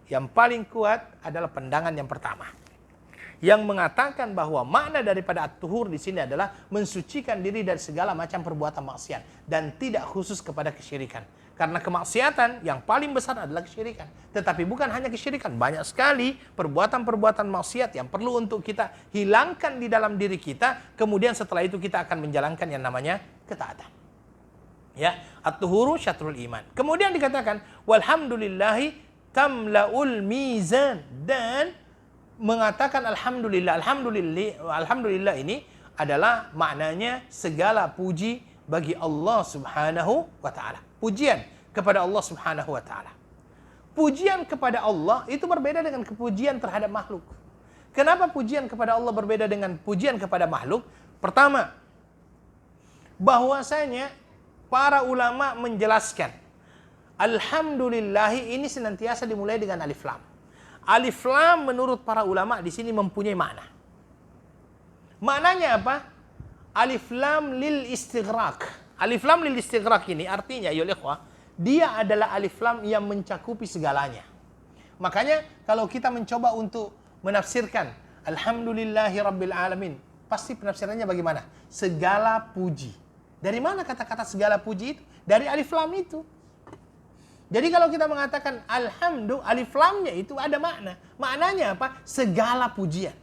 Yang paling kuat adalah pandangan yang pertama, yang mengatakan bahwa makna daripada at-tuhur di sini adalah mensucikan diri dari segala macam perbuatan maksiat dan tidak khusus kepada kesyirikan. Karena kemaksiatan yang paling besar adalah kesyirikan. Tetapi bukan hanya kesyirikan, banyak sekali perbuatan-perbuatan maksiat yang perlu untuk kita hilangkan di dalam diri kita. Kemudian setelah itu kita akan menjalankan yang namanya ketaatan. Ya, at-tuhuru syatrul iman. Kemudian dikatakan walhamdulillahi tamla'ul mizan, dan mengatakan alhamdulillah ini adalah maknanya segala puji bagi Allah Subhanahu wa taala. Pujian kepada Allah Subhanahu wa taala. Pujian kepada Allah itu berbeda dengan kepujian terhadap makhluk. Kenapa pujian kepada Allah berbeda dengan pujian kepada makhluk? Pertama, bahwasanya para ulama menjelaskan alhamdulillahi ini senantiasa dimulai dengan alif lam. Alif lam menurut para ulama di sini mempunyai makna. Maknanya apa? Alif lam lil istighraq. Alif lam lil istighraq ini artinya, ya ikhwah, dia adalah alif lam yang mencakupi segalanya. Makanya kalau kita mencoba untuk menafsirkan alhamdulillahi rabbil alamin, pasti penafsirannya bagaimana? Segala puji. Dari mana kata-kata segala puji itu? Dari alif lam itu. Jadi kalau kita mengatakan alhamdu, alif lamnya itu ada makna. Maknanya apa? Segala pujian.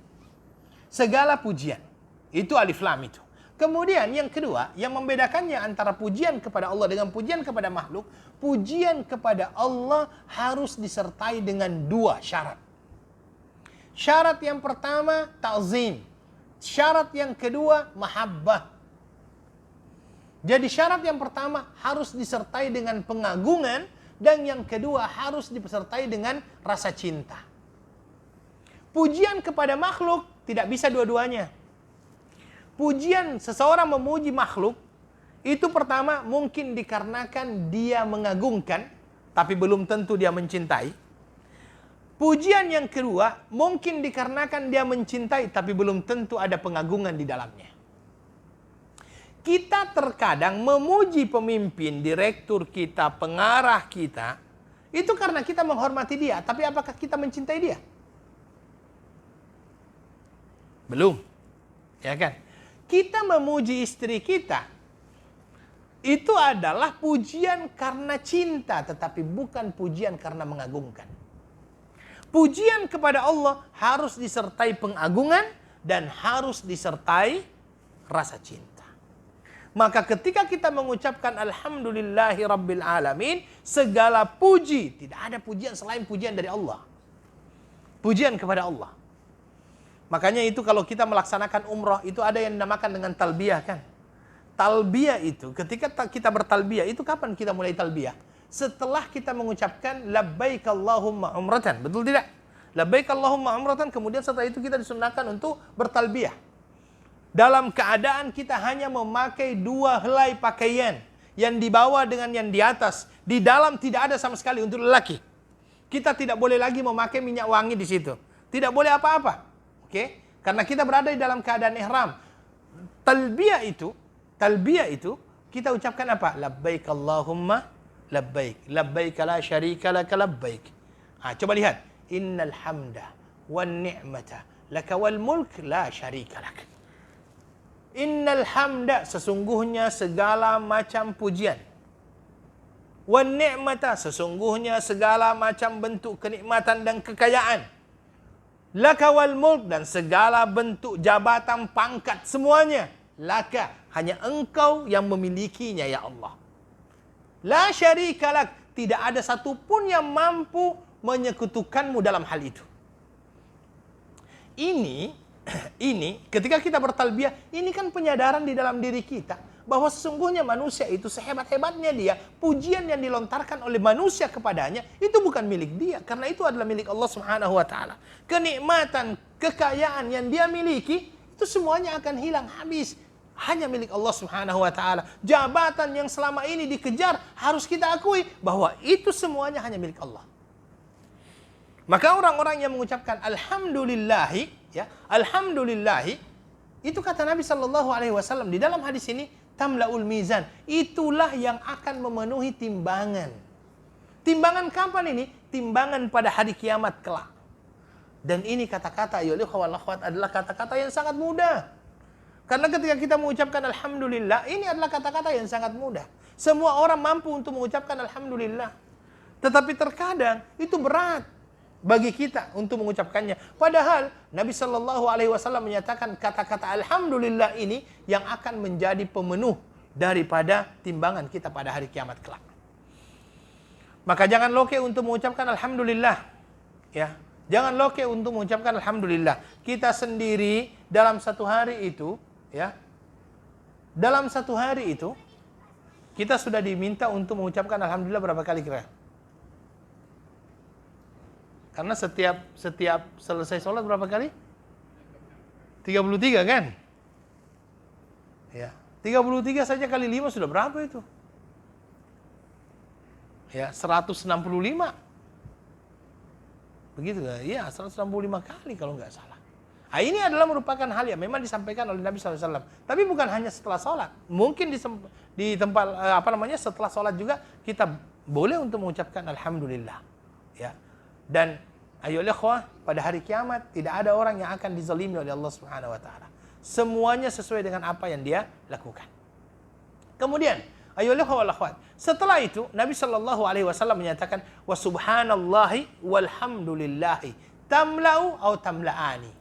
Segala pujian. Itu alif lam itu. Kemudian yang kedua, yang membedakannya antara pujian kepada Allah dengan pujian kepada makhluk, pujian kepada Allah harus disertai dengan dua syarat. Syarat yang pertama, ta'zim. Syarat yang kedua, mahabbah. Jadi syarat yang pertama harus disertai dengan pengagungan, dan yang kedua harus disertai dengan rasa cinta. Pujian kepada makhluk tidak bisa dua-duanya. Pujian seseorang memuji makhluk, itu pertama mungkin dikarenakan dia mengagungkan, tapi belum tentu dia mencintai. Pujian yang kedua mungkin dikarenakan dia mencintai, tapi belum tentu ada pengagungan di dalamnya. Kita terkadang memuji pemimpin, direktur kita, pengarah kita, itu karena kita menghormati dia. Tapi apakah kita mencintai dia? Belum. Ya kan? Kita memuji istri kita, itu adalah pujian karena cinta, tetapi bukan pujian karena mengagungkan. Pujian kepada Allah harus disertai pengagungan dan harus disertai rasa cinta. Maka ketika kita mengucapkan alhamdulillahi rabbil alamin, segala puji, tidak ada pujian selain pujian dari Allah. Pujian kepada Allah. Makanya itu kalau kita melaksanakan umrah, itu ada yang dinamakan dengan talbiyah kan. Talbiyah itu, ketika kita bertalbiyah, itu kapan kita mulai talbiyah? Setelah kita mengucapkan labbaik Allahumma umratan, betul tidak? Labbaik Allahumma umratan, kemudian setelah itu kita disunnahkan untuk bertalbiyah. Dalam keadaan kita hanya memakai dua helai pakaian, yang di bawah dengan yang di atas. Di dalam tidak ada sama sekali untuk lelaki. Kita tidak boleh lagi memakai minyak wangi di situ. Tidak boleh apa-apa. Oke? Karena kita berada di dalam keadaan ihram. Talbiyah itu kita ucapkan apa? Labbaik Allahumma labbaik. Labbaik la syarika laka labbaik. Coba lihat. Innal hamda wan ni'mata laka wal mulk la syarika laka. Innal hamda, sesungguhnya segala macam pujian. Wan ni'mata, sesungguhnya segala macam bentuk kenikmatan dan kekayaan. Laka wal mulk, dan segala bentuk jabatan pangkat semuanya. Laka, hanya engkau yang memilikinya ya Allah. La syarika lak, tidak ada satupun yang mampu menyekutukanmu dalam hal itu. Ini ketika kita bertalbiyah, ini kan penyadaran di dalam diri kita bahwa sesungguhnya manusia itu sehebat-hebatnya dia, pujian yang dilontarkan oleh manusia kepadanya itu bukan milik dia, karena itu adalah milik Allah Subhanahu wa taala. Kenikmatan, kekayaan yang dia miliki itu semuanya akan hilang habis, hanya milik Allah Subhanahu wa taala. Jabatan yang selama ini dikejar, harus kita akui bahwa itu semuanya hanya milik Allah. Maka orang-orang yang mengucapkan alhamdulillahi, ya, alhamdulillahi, itu kata Nabi sallallahu alaihi wasallam di dalam hadis ini, tamlaul mizan, itulah yang akan memenuhi timbangan. Timbangan kapan ini? Timbangan pada hari kiamat kelak. Dan ini kata-kata ya wal akhwat adalah kata-kata yang sangat mudah. Karena ketika kita mengucapkan alhamdulillah, ini adalah kata-kata yang sangat mudah. Semua orang mampu untuk mengucapkan alhamdulillah. Tetapi terkadang itu berat bagi kita untuk mengucapkannya. Padahal Nabi Shallallahu Alaihi Wasallam menyatakan kata-kata alhamdulillah ini yang akan menjadi pemenuh daripada timbangan kita pada hari kiamat kelak. Maka jangan loke untuk mengucapkan alhamdulillah, ya. Jangan loke untuk mengucapkan alhamdulillah. Kita sendiri dalam satu hari itu, ya. Dalam satu hari itu kita sudah diminta untuk mengucapkan alhamdulillah berapa kali kira? Karena setiap selesai sholat berapa kali? 33 kan? Ya, 33 saja kali 5 sudah berapa itu? Ya, 165. Begitu kan? Ya, 165 kali kalau nggak salah. Nah, ini adalah merupakan hal yang memang disampaikan oleh Nabi SAW. Tapi bukan hanya setelah sholat. Mungkin di tempat setelah sholat juga kita boleh untuk mengucapkan alhamdulillah. Ya. Dan ayo ikhwah, pada hari kiamat tidak ada orang yang akan dizalimi oleh Allah Subhanahu wa taala. Semuanya sesuai dengan apa yang dia lakukan. Kemudian, Ayolah wal akhwat. Setelah itu Nabi sallallahu alaihi wasallam menyatakan wa subhanallahi walhamdulillahi tamla'u atau tamla'ani.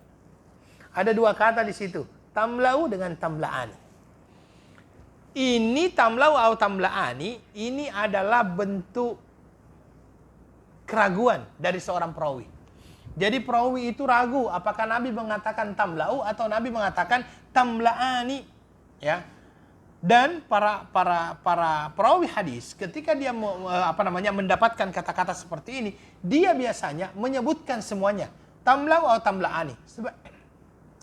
Ada dua kata di situ, tamla'u dengan tamla'ani. Ini tamla'u atau tamla'ani ini adalah bentuk keraguan dari seorang perawi. Jadi perawi itu ragu apakah Nabi mengatakan tamla'u atau Nabi mengatakan tamla'ani, ya. Dan para perawi hadis ketika dia mendapatkan kata-kata seperti ini, dia biasanya menyebutkan semuanya tamla'u atau tamla'ani.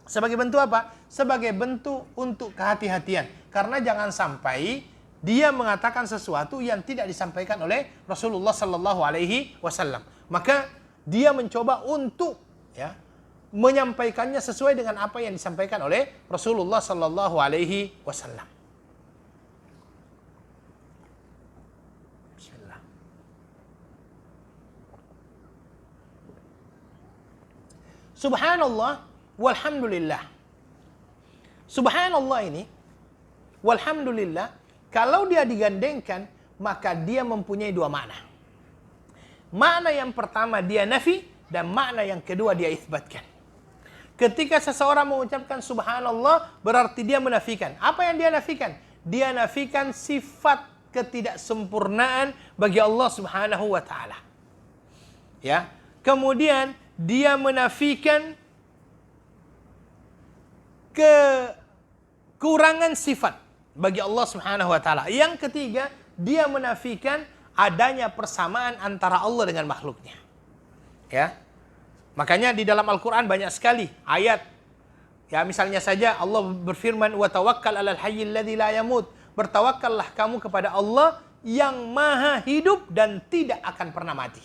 Sebagai bentuk apa? Sebagai bentuk untuk kehati-hatian. Karena jangan sampai dia mengatakan sesuatu yang tidak disampaikan oleh Rasulullah sallallahu alaihi wasallam. Maka dia mencoba untuk menyampaikannya sesuai dengan apa yang disampaikan oleh Rasulullah sallallahu alaihi wasallam. Bismillah. Subhanallah walhamdulillah. Subhanallah ini walhamdulillah, kalau dia digandengkan maka dia mempunyai dua makna. Makna yang pertama dia nafi dan makna yang kedua dia itsbatkan. Ketika seseorang mengucapkan subhanallah berarti dia menafikan. Apa yang dia nafikan? Dia nafikan sifat ketidaksempurnaan bagi Allah Subhanahu wa taala. Ya. Kemudian dia menafikan kekurangan sifat bagi Allah Subhanahu wa taala. Yang ketiga, dia menafikan adanya persamaan antara Allah dengan makhluknya. Ya. Makanya di dalam Al-Qur'an banyak sekali ayat. Ya, misalnya saja Allah berfirman wa tawakkal 'alal hayyil ladzi la yamut. Bertawakkallah kamu kepada Allah yang maha hidup dan tidak akan pernah mati.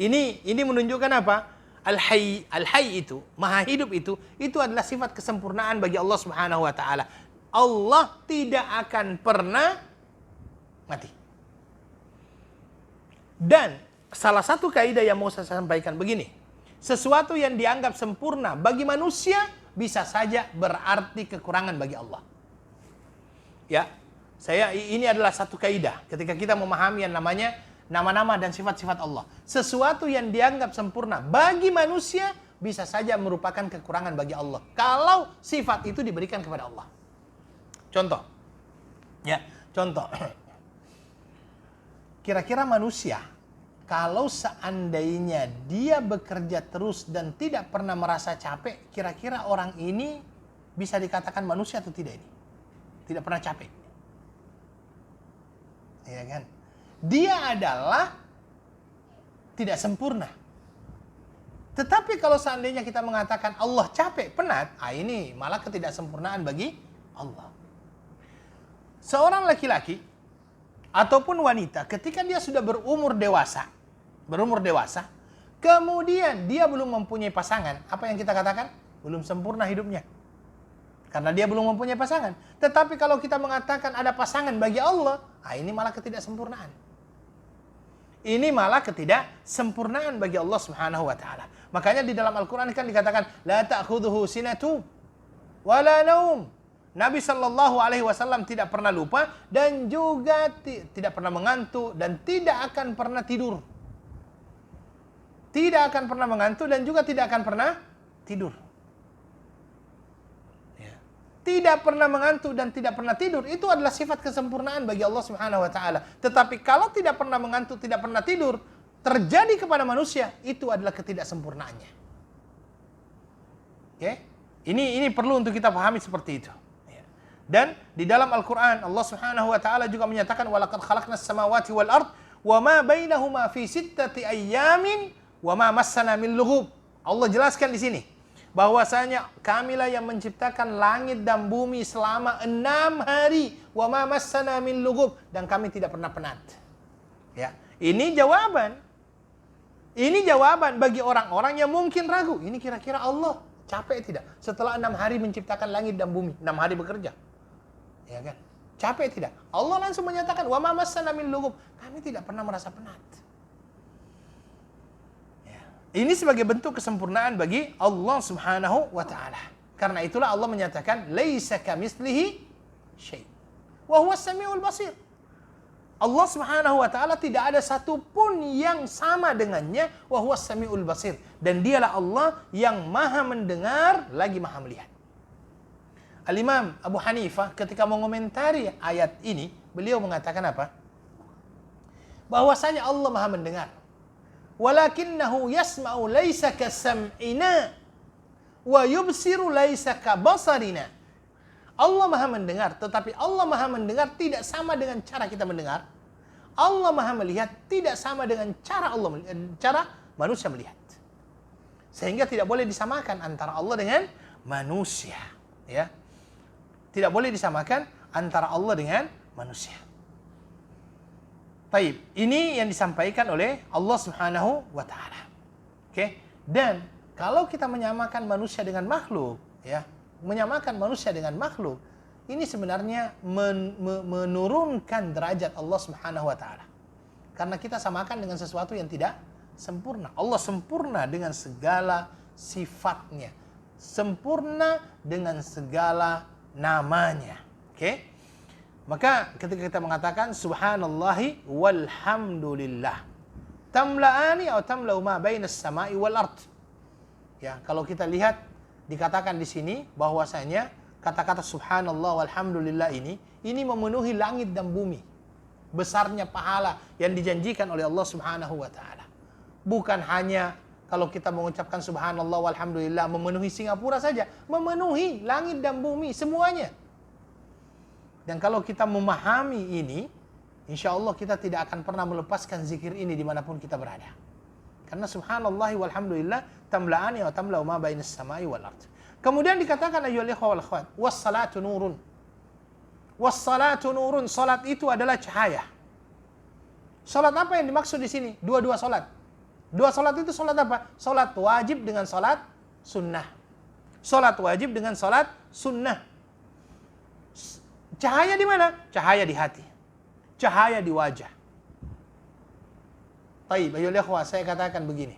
Ini menunjukkan apa? Al-Hayy itu, maha hidup itu adalah sifat kesempurnaan bagi Allah Subhanahu wa taala. Allah tidak akan pernah mati. Dan salah satu kaidah yang mau saya sampaikan begini. Sesuatu yang dianggap sempurna bagi manusia bisa saja berarti kekurangan bagi Allah. Ya, ini adalah satu kaidah ketika kita memahami yang namanya nama-nama dan sifat-sifat Allah. Sesuatu yang dianggap sempurna bagi manusia bisa saja merupakan kekurangan bagi Allah kalau sifat itu diberikan kepada Allah. Contoh. Ya, contoh. Kira-kira manusia kalau seandainya dia bekerja terus dan tidak pernah merasa capek, kira-kira orang ini bisa dikatakan manusia atau tidak ini? Tidak pernah capek. Ya kan? Dia adalah tidak sempurna. Tetapi kalau seandainya kita mengatakan Allah capek, penat, ini malah ketidaksempurnaan bagi Allah. Seorang laki-laki ataupun wanita ketika dia sudah berumur dewasa, kemudian dia belum mempunyai pasangan, apa yang kita katakan? Belum sempurna hidupnya. Karena dia belum mempunyai pasangan. Tetapi kalau kita mengatakan ada pasangan bagi Allah, ini malah ketidaksempurnaan. Ini malah ketidaksempurnaan bagi Allah Subhanahu wa taala. Makanya di dalam Al-Qur'an kan dikatakan la ta'khudhuhu sinatu wala naum. Nabi sallallahu alaihi wasallam tidak pernah lupa dan juga tidak pernah mengantuk dan tidak akan pernah tidur. Tidak akan pernah mengantuk dan juga tidak akan pernah tidur. Tidak pernah mengantuk dan tidak pernah tidur, itu adalah sifat kesempurnaan bagi Allah Subhanahu wa taala. Tetapi kalau tidak pernah mengantuk, tidak pernah tidur, terjadi kepada manusia, itu adalah ketidaksempurnaannya. Oke? Ini perlu untuk kita pahami seperti itu. Dan di dalam Al-Qur'an Allah Subhanahu wa taala juga menyatakan walaqad khalaqnas samawati wal ard wama bainahuma fi sittati ayyamin wama massana min lughub. Allah jelaskan di sini bahwasanya kamilah yang menciptakan langit dan bumi selama 6 hari wa ma massana min lughub dan kami tidak pernah penat. Ya, ini jawaban bagi orang-orang yang mungkin ragu. Ini kira-kira Allah capek tidak setelah 6 hari menciptakan langit dan bumi, 6 hari bekerja. Ya kan? Capek tidak? Allah langsung menyatakan wa ma massana min lughub, kami tidak pernah merasa penat. Ini sebagai bentuk kesempurnaan bagi Allah Subhanahu wa taala. Karena itulah Allah menyatakan laisa kamitslihi syai' wa huwas samiul basir. Allah Subhanahu wa taala tidak ada satupun yang sama dengannya, wa huwas samiul basir, dan dialah Allah yang Maha mendengar lagi Maha melihat. Al-Imam Abu Hanifah ketika mengomentari ayat ini, beliau mengatakan apa? Bahwasanya Allah Maha mendengar. Walakinnahu yasma'u laisa kasam'ina wa yubsiru laisa kabasarina. Allah Maha mendengar, tetapi Allah Maha mendengar tidak sama dengan cara kita mendengar. Allah Maha melihat tidak sama dengan cara manusia melihat. Sehingga tidak boleh disamakan antara Allah dengan manusia, ya. Tidak boleh disamakan antara Allah dengan manusia. Baik, ini yang disampaikan oleh Allah Subhanahu wa taala. Oke. Dan kalau kita menyamakan manusia dengan makhluk, ya, menyamakan manusia dengan makhluk, ini sebenarnya menurunkan derajat Allah Subhanahu wa taala. Karena kita samakan dengan sesuatu yang tidak sempurna. Allah sempurna dengan segala sifatnya. Sempurna dengan segala namanya. Oke? Maka ketika kita mengatakan subhanallahi walhamdulillah, tamla'ani atau tamla'u ma bainas sama'i wal ard. Ya, kalau kita lihat dikatakan di sini bahwasanya kata-kata subhanallah walhamdulillah ini memenuhi langit dan bumi. Besarnya pahala yang dijanjikan oleh Allah Subhanahu wa taala. Bukan hanya kalau kita mengucapkan subhanallah walhamdulillah memenuhi Singapura saja, memenuhi langit dan bumi semuanya. Dan kalau kita memahami ini, insya Allah kita tidak akan pernah melepaskan zikir ini dimanapun kita berada. Karena subhanallah walhamdulillah tamla'ani wa tamla'u ma bainas sama'i wal ard. Kemudian dikatakan ayyuhal ikhwah wal akhwat, wassalatu nurun. Wassalatu nurun, salat itu adalah cahaya. Salat apa yang dimaksud di sini? Dua-dua salat. Dua salat itu salat apa? Salat wajib dengan salat sunnah. Salat wajib dengan salat sunnah. Cahaya di mana? Cahaya di hati. Cahaya di wajah. Taib, ayyuhal ikhwah, saya katakan begini.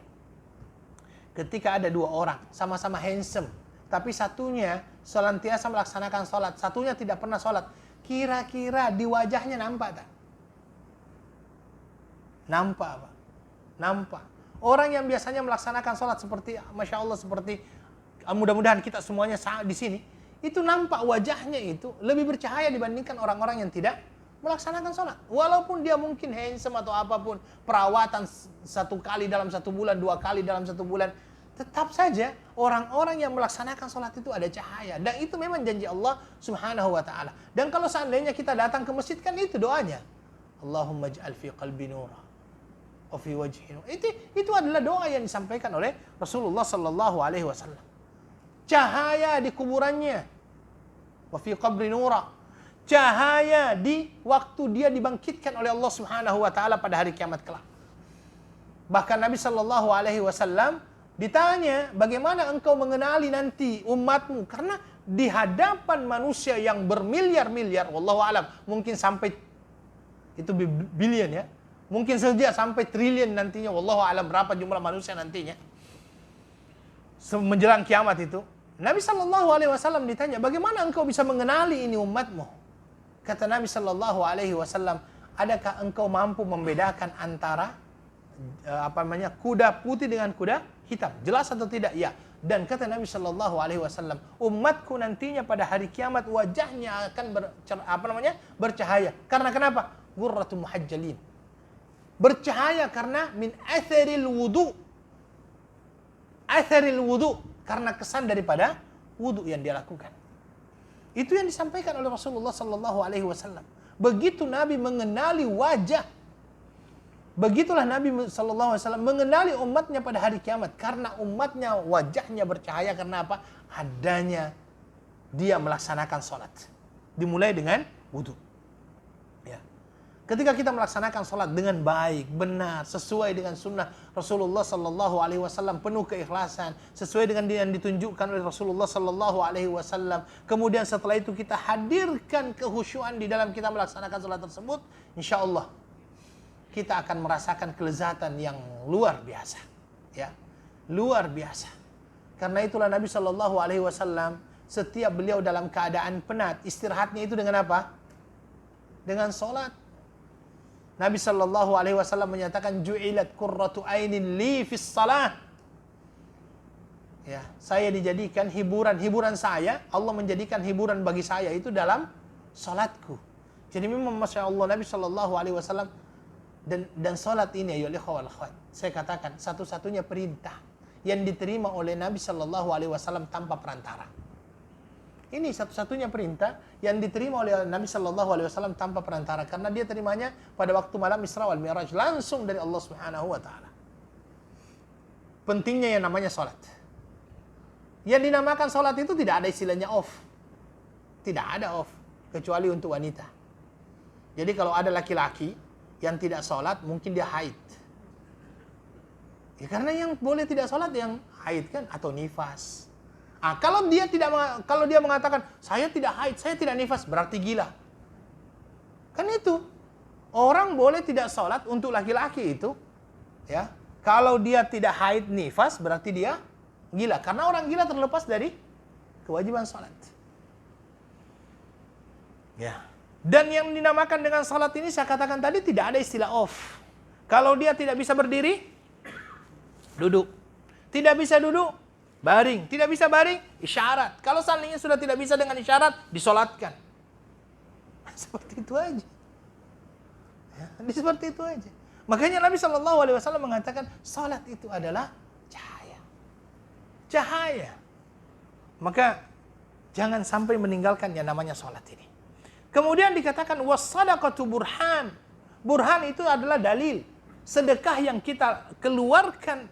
Ketika ada dua orang, sama-sama handsome, tapi satunya senantiasa melaksanakan sholat, satunya tidak pernah sholat. Kira-kira di wajahnya nampak tak? Nampak apa? Nampak. Orang yang biasanya melaksanakan sholat seperti, Masya Allah, seperti mudah-mudahan kita semuanya di sini, itu nampak wajahnya itu lebih bercahaya dibandingkan orang-orang yang tidak melaksanakan sholat. Walaupun dia mungkin handsome atau apapun, perawatan satu kali dalam satu bulan, dua kali dalam satu bulan, tetap saja orang-orang yang melaksanakan sholat itu ada cahaya. Dan itu memang janji Allah Subhanahu wa ta'ala. Dan kalau seandainya kita datang ke masjid, kan itu doanya. Allahumma ij'al fi qalbi nura wa fi wajhi nura. Itu adalah doa yang disampaikan oleh Rasulullah sallallahu alaihi wasallam. Cahaya di kuburannya. Wa fi qabri nura. Cahaya di waktu dia dibangkitkan oleh Allah Subhanahu wa ta'ala pada hari kiamat kelak. Bahkan Nabi sallallahu alaihi wasallam ditanya, bagaimana engkau mengenali nanti umatmu? Karena di hadapan manusia yang bermiliar-miliar, wallahu alam, mungkin sampai itu billion ya, mungkin saja sampai triliun nantinya, wallahu alam berapa jumlah manusia nantinya menjelang kiamat itu. Nabi sallallahu alaihi wasallam ditanya, bagaimana engkau bisa mengenali ini umatmu? Kata Nabi sallallahu alaihi wasallam, adakah engkau mampu membedakan antara kuda putih dengan kuda hitam? Jelas atau tidak? Ya. Dan kata Nabi sallallahu alaihi wasallam, umatku nantinya pada hari kiamat wajahnya akan bercahaya. Karena kenapa? Ghurratul muhajjalin. Bercahaya karena min atharil wudu. Atharil wudu, karena kesan daripada wudu yang dia lakukan. Itu yang disampaikan oleh Rasulullah sallallahu alaihi wasallam. Begitu Nabi mengenali wajah, begitulah Nabi sallallahu alaihi wasallam mengenali umatnya pada hari kiamat, karena umatnya wajahnya bercahaya karena apa? Adanya dia melaksanakan salat. Dimulai dengan wudu. Ya. Ketika kita melaksanakan salat dengan baik, benar, sesuai dengan sunnah Rasulullah sallallahu alaihi wasallam, penuh keikhlasan, sesuai dengan yang ditunjukkan oleh Rasulullah sallallahu alaihi wasallam. Kemudian setelah itu kita hadirkan kehusyuan di dalam kita melaksanakan salat tersebut, insyaallah kita akan merasakan kelezatan yang luar biasa, ya, luar biasa. Karena itulah Nabi Shallallahu Alaihi Wasallam setiap beliau dalam keadaan penat, istirahatnya itu dengan apa? Dengan sholat. Nabi sallallahu alaihi wasallam menyatakan ju'ilat qurratu ainin li fis salah. Ya, saya dijadikan hiburan saya, Allah menjadikan hiburan bagi saya itu dalam salatku. Jadi memang Masya Allah Nabi sallallahu alaihi wasallam dan salat ini ya ikhwal akhwat. Saya katakan satu-satunya perintah yang diterima oleh Nabi sallallahu alaihi wasallam tanpa perantara. Ini satu-satunya perintah yang diterima oleh Nabi sallallahu alaihi wasallam tanpa perantara karena dia terimanya pada waktu malam Isra wal Mi'raj langsung dari Allah Subhanahu wa taala. Pentingnya yang namanya salat. Yang dinamakan salat itu tidak ada istilahnya off. Tidak ada off kecuali untuk wanita. Jadi kalau ada laki-laki yang tidak salat mungkin dia haid. Ya karena yang boleh tidak salat yang haid kan atau nifas. Kalau dia mengatakan saya tidak haid, saya tidak nifas, berarti gila. Kan itu. Orang boleh tidak salat untuk laki-laki itu, ya. Kalau dia tidak haid nifas berarti dia gila. Karena orang gila terlepas dari kewajiban salat. Ya. Dan yang dinamakan dengan salat ini saya katakan tadi tidak ada istilah off. Kalau dia tidak bisa berdiri, duduk. Tidak bisa duduk, baring. Tidak bisa baring, isyarat. Kalau seandainya sudah tidak bisa dengan isyarat, disolatkan. Seperti itu aja. Ya, seperti itu aja. Makanya Nabi SAW mengatakan, salat itu adalah cahaya. Cahaya. Maka, jangan sampai meninggalkan yang namanya salat ini. Kemudian dikatakan, was-sadaqatu burhan. Burhan itu adalah dalil. Sedekah yang kita keluarkan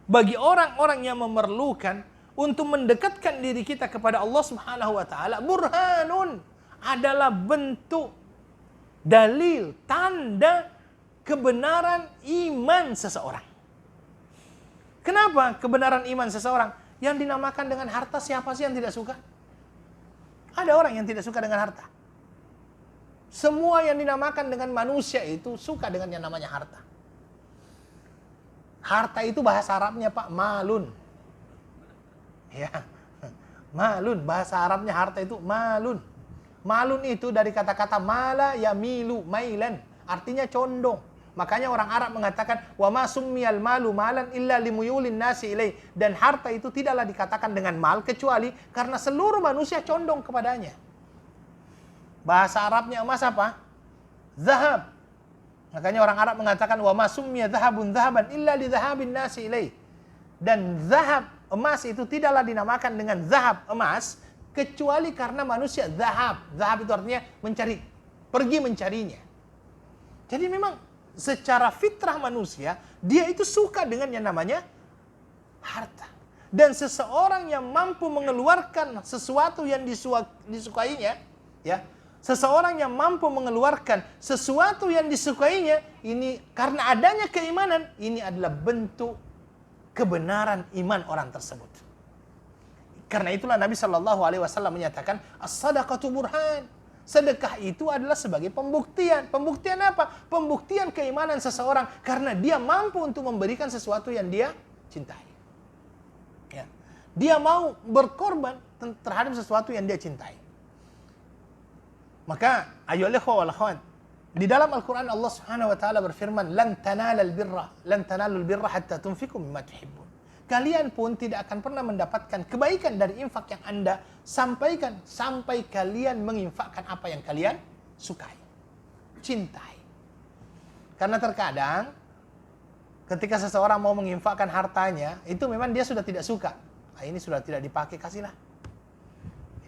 bagi orang-orang yang memerlukan untuk mendekatkan diri kita kepada Allah Subhanahu wa taala, burhanun adalah bentuk dalil, tanda kebenaran iman seseorang. Kenapa kebenaran iman seseorang? Yang dinamakan dengan harta, siapa sih yang tidak suka? Ada orang yang tidak suka dengan harta. Semua yang dinamakan dengan manusia itu suka dengan yang namanya harta. Harta itu bahasa Arabnya Pak, malun. Ya. Malun, bahasa Arabnya harta itu malun. Malun itu dari kata-kata mala yamilu mailan, artinya condong. Makanya orang Arab mengatakan wa ma summiyal malu malan illa limuyulin nasi ilai, dan harta itu tidaklah dikatakan dengan mal kecuali karena seluruh manusia condong kepadanya. Bahasa Arabnya emas apa? Zahab. Makanya orang Arab mengatakan wa ma summiya dhahabun dhahaban illa li dhahabin nasi ilai. Dan zahab, emas itu tidaklah dinamakan dengan zahab, emas, kecuali karena manusia zahab. Zahab itu artinya mencari, pergi mencarinya. Jadi memang secara fitrah manusia, dia itu suka dengan yang namanya harta. Dan seseorang yang mampu mengeluarkan sesuatu yang disukainya, ya, seseorang yang mampu mengeluarkan sesuatu yang disukainya, ini karena adanya keimanan, ini adalah bentuk kebenaran iman orang tersebut. Karena itulah Nabi SAW menyatakan, as-sadaqatu burhan. Sedekah itu adalah sebagai pembuktian. Pembuktian apa? Pembuktian keimanan seseorang karena dia mampu untuk memberikan sesuatu yang dia cintai. Ya. Dia mau berkorban terhadap sesuatu yang dia cintai. Maka ayo ikhwah wal akhwat, di dalam Al-Qur'an Allah Subhanahu wa taala berfirman, lan tanalul birra hatta tunfiqu mimma tuhibbun. Kalian pun tidak akan pernah mendapatkan kebaikan dari infak yang Anda sampaikan sampai kalian menginfakkan apa yang kalian sukai, cintai. Karena terkadang ketika seseorang mau menginfakkan hartanya, itu memang dia sudah tidak suka. Nah, ini sudah tidak dipakai, kasihlah.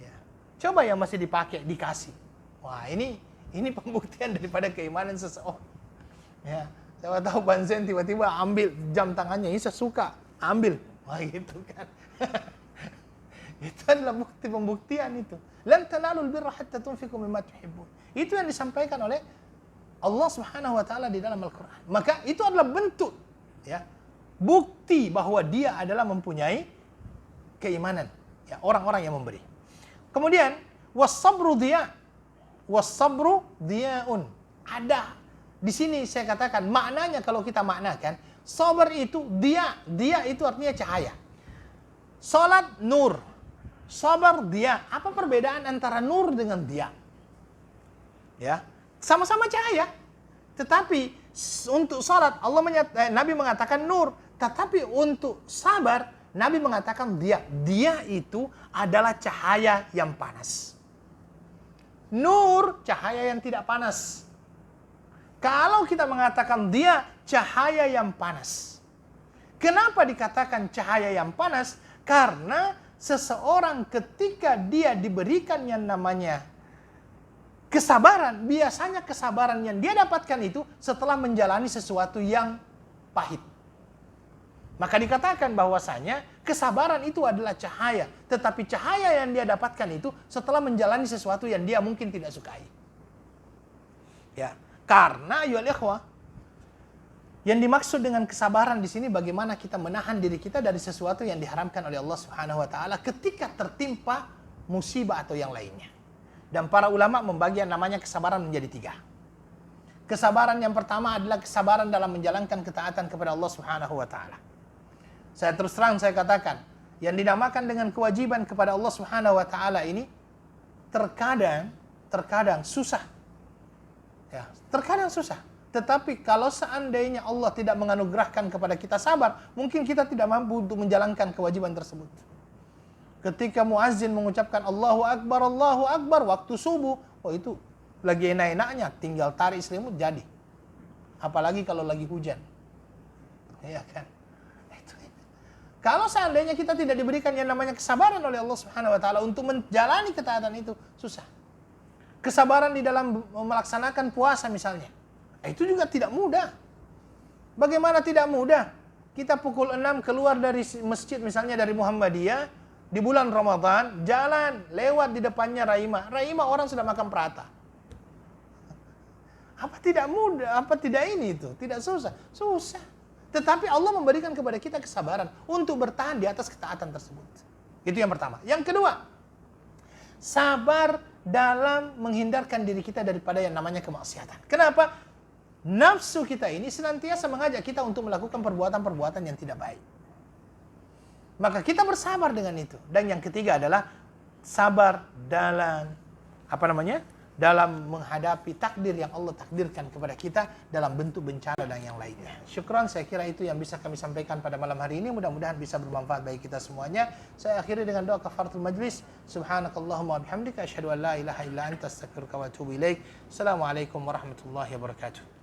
Ya. Coba yang masih dipakai dikasih. Wah, ini pembuktian daripada keimanan seseorang. Ya, saya tahu Banzen tiba-tiba ambil jam tangannya, ini saya suka, ambil. Wah, gitu kan. Itu adalah bukti pembuktian itu. Lan tanalul birra hatta tunfiqu mimma tuhibbun. Itu yang disampaikan oleh Allah Subhanahu wa taala di dalam Al-Qur'an. Maka itu adalah bentuk, ya, bukti bahwa dia adalah mempunyai keimanan, ya, orang-orang yang memberi. Kemudian was-sabru diya. Was-sabru diya'un. Ada di sini saya katakan maknanya, kalau kita maknakan, sabar itu dia itu artinya cahaya. Salat nur, sabar dia. Apa perbedaan antara nur dengan dia? Ya, sama-sama cahaya. Tetapi untuk salat Nabi mengatakan nur, tetapi untuk sabar Nabi mengatakan dia itu adalah cahaya yang panas. Nur, cahaya yang tidak panas. Kalau kita mengatakan dia cahaya yang panas. Kenapa dikatakan cahaya yang panas? Karena seseorang ketika dia diberikan yang namanya kesabaran, biasanya kesabaran yang dia dapatkan itu setelah menjalani sesuatu yang pahit. Maka dikatakan bahwasanya kesabaran itu adalah cahaya, tetapi cahaya yang dia dapatkan itu setelah menjalani sesuatu yang dia mungkin tidak sukai. Ya, karena ayyuhal ikhwah, yang dimaksud dengan kesabaran di sini bagaimana kita menahan diri kita dari sesuatu yang diharamkan oleh Allah Subhanahu wa taala ketika tertimpa musibah atau yang lainnya. Dan para ulama membagi yang namanya kesabaran menjadi 3. Kesabaran yang pertama adalah kesabaran dalam menjalankan ketaatan kepada Allah Subhanahu wa taala. Saya terus terang saya katakan, yang dinamakan dengan kewajiban kepada Allah Subhanahu wa taala ini terkadang susah. Ya, terkadang susah. Tetapi kalau seandainya Allah tidak menganugerahkan kepada kita sabar, mungkin kita tidak mampu untuk menjalankan kewajiban tersebut. Ketika muazzin mengucapkan Allahu Akbar waktu subuh, itu lagi enak-enaknya, tinggal tarik selimut jadi. Apalagi kalau lagi hujan. Ya kan? Kalau seandainya kita tidak diberikan yang namanya kesabaran oleh Allah Subhanahu wa taala untuk menjalani ketaatan itu, susah. Kesabaran di dalam melaksanakan puasa misalnya. Itu juga tidak mudah. Bagaimana tidak mudah? Kita pukul 6 keluar dari masjid misalnya dari Muhammadiyah di bulan Ramadan, jalan lewat di depannya Raima. Raima orang sudah makan prata. Apa tidak mudah? Apa tidak ini itu? Tidak susah. Susah. Tetapi Allah memberikan kepada kita kesabaran untuk bertahan di atas ketaatan tersebut. Itu yang pertama. Yang kedua, sabar dalam menghindarkan diri kita daripada yang namanya kemaksiatan. Kenapa? Nafsu kita ini senantiasa mengajak kita untuk melakukan perbuatan-perbuatan yang tidak baik. Maka kita bersabar dengan itu. Dan yang ketiga adalah sabar dalam dalam menghadapi takdir yang Allah takdirkan kepada kita dalam bentuk bencana dan yang lainnya. Syukran, saya kira itu yang bisa kami sampaikan pada malam hari ini. Mudah-mudahan bisa bermanfaat bagi kita semuanya. Saya akhiri dengan doa kafaratul majlis. Subhanakallahumma bihamdika asyhadu an la ilaha illa anta astaghfiruka wa atubu ilaik. Assalamualaikum warahmatullahi wabarakatuh.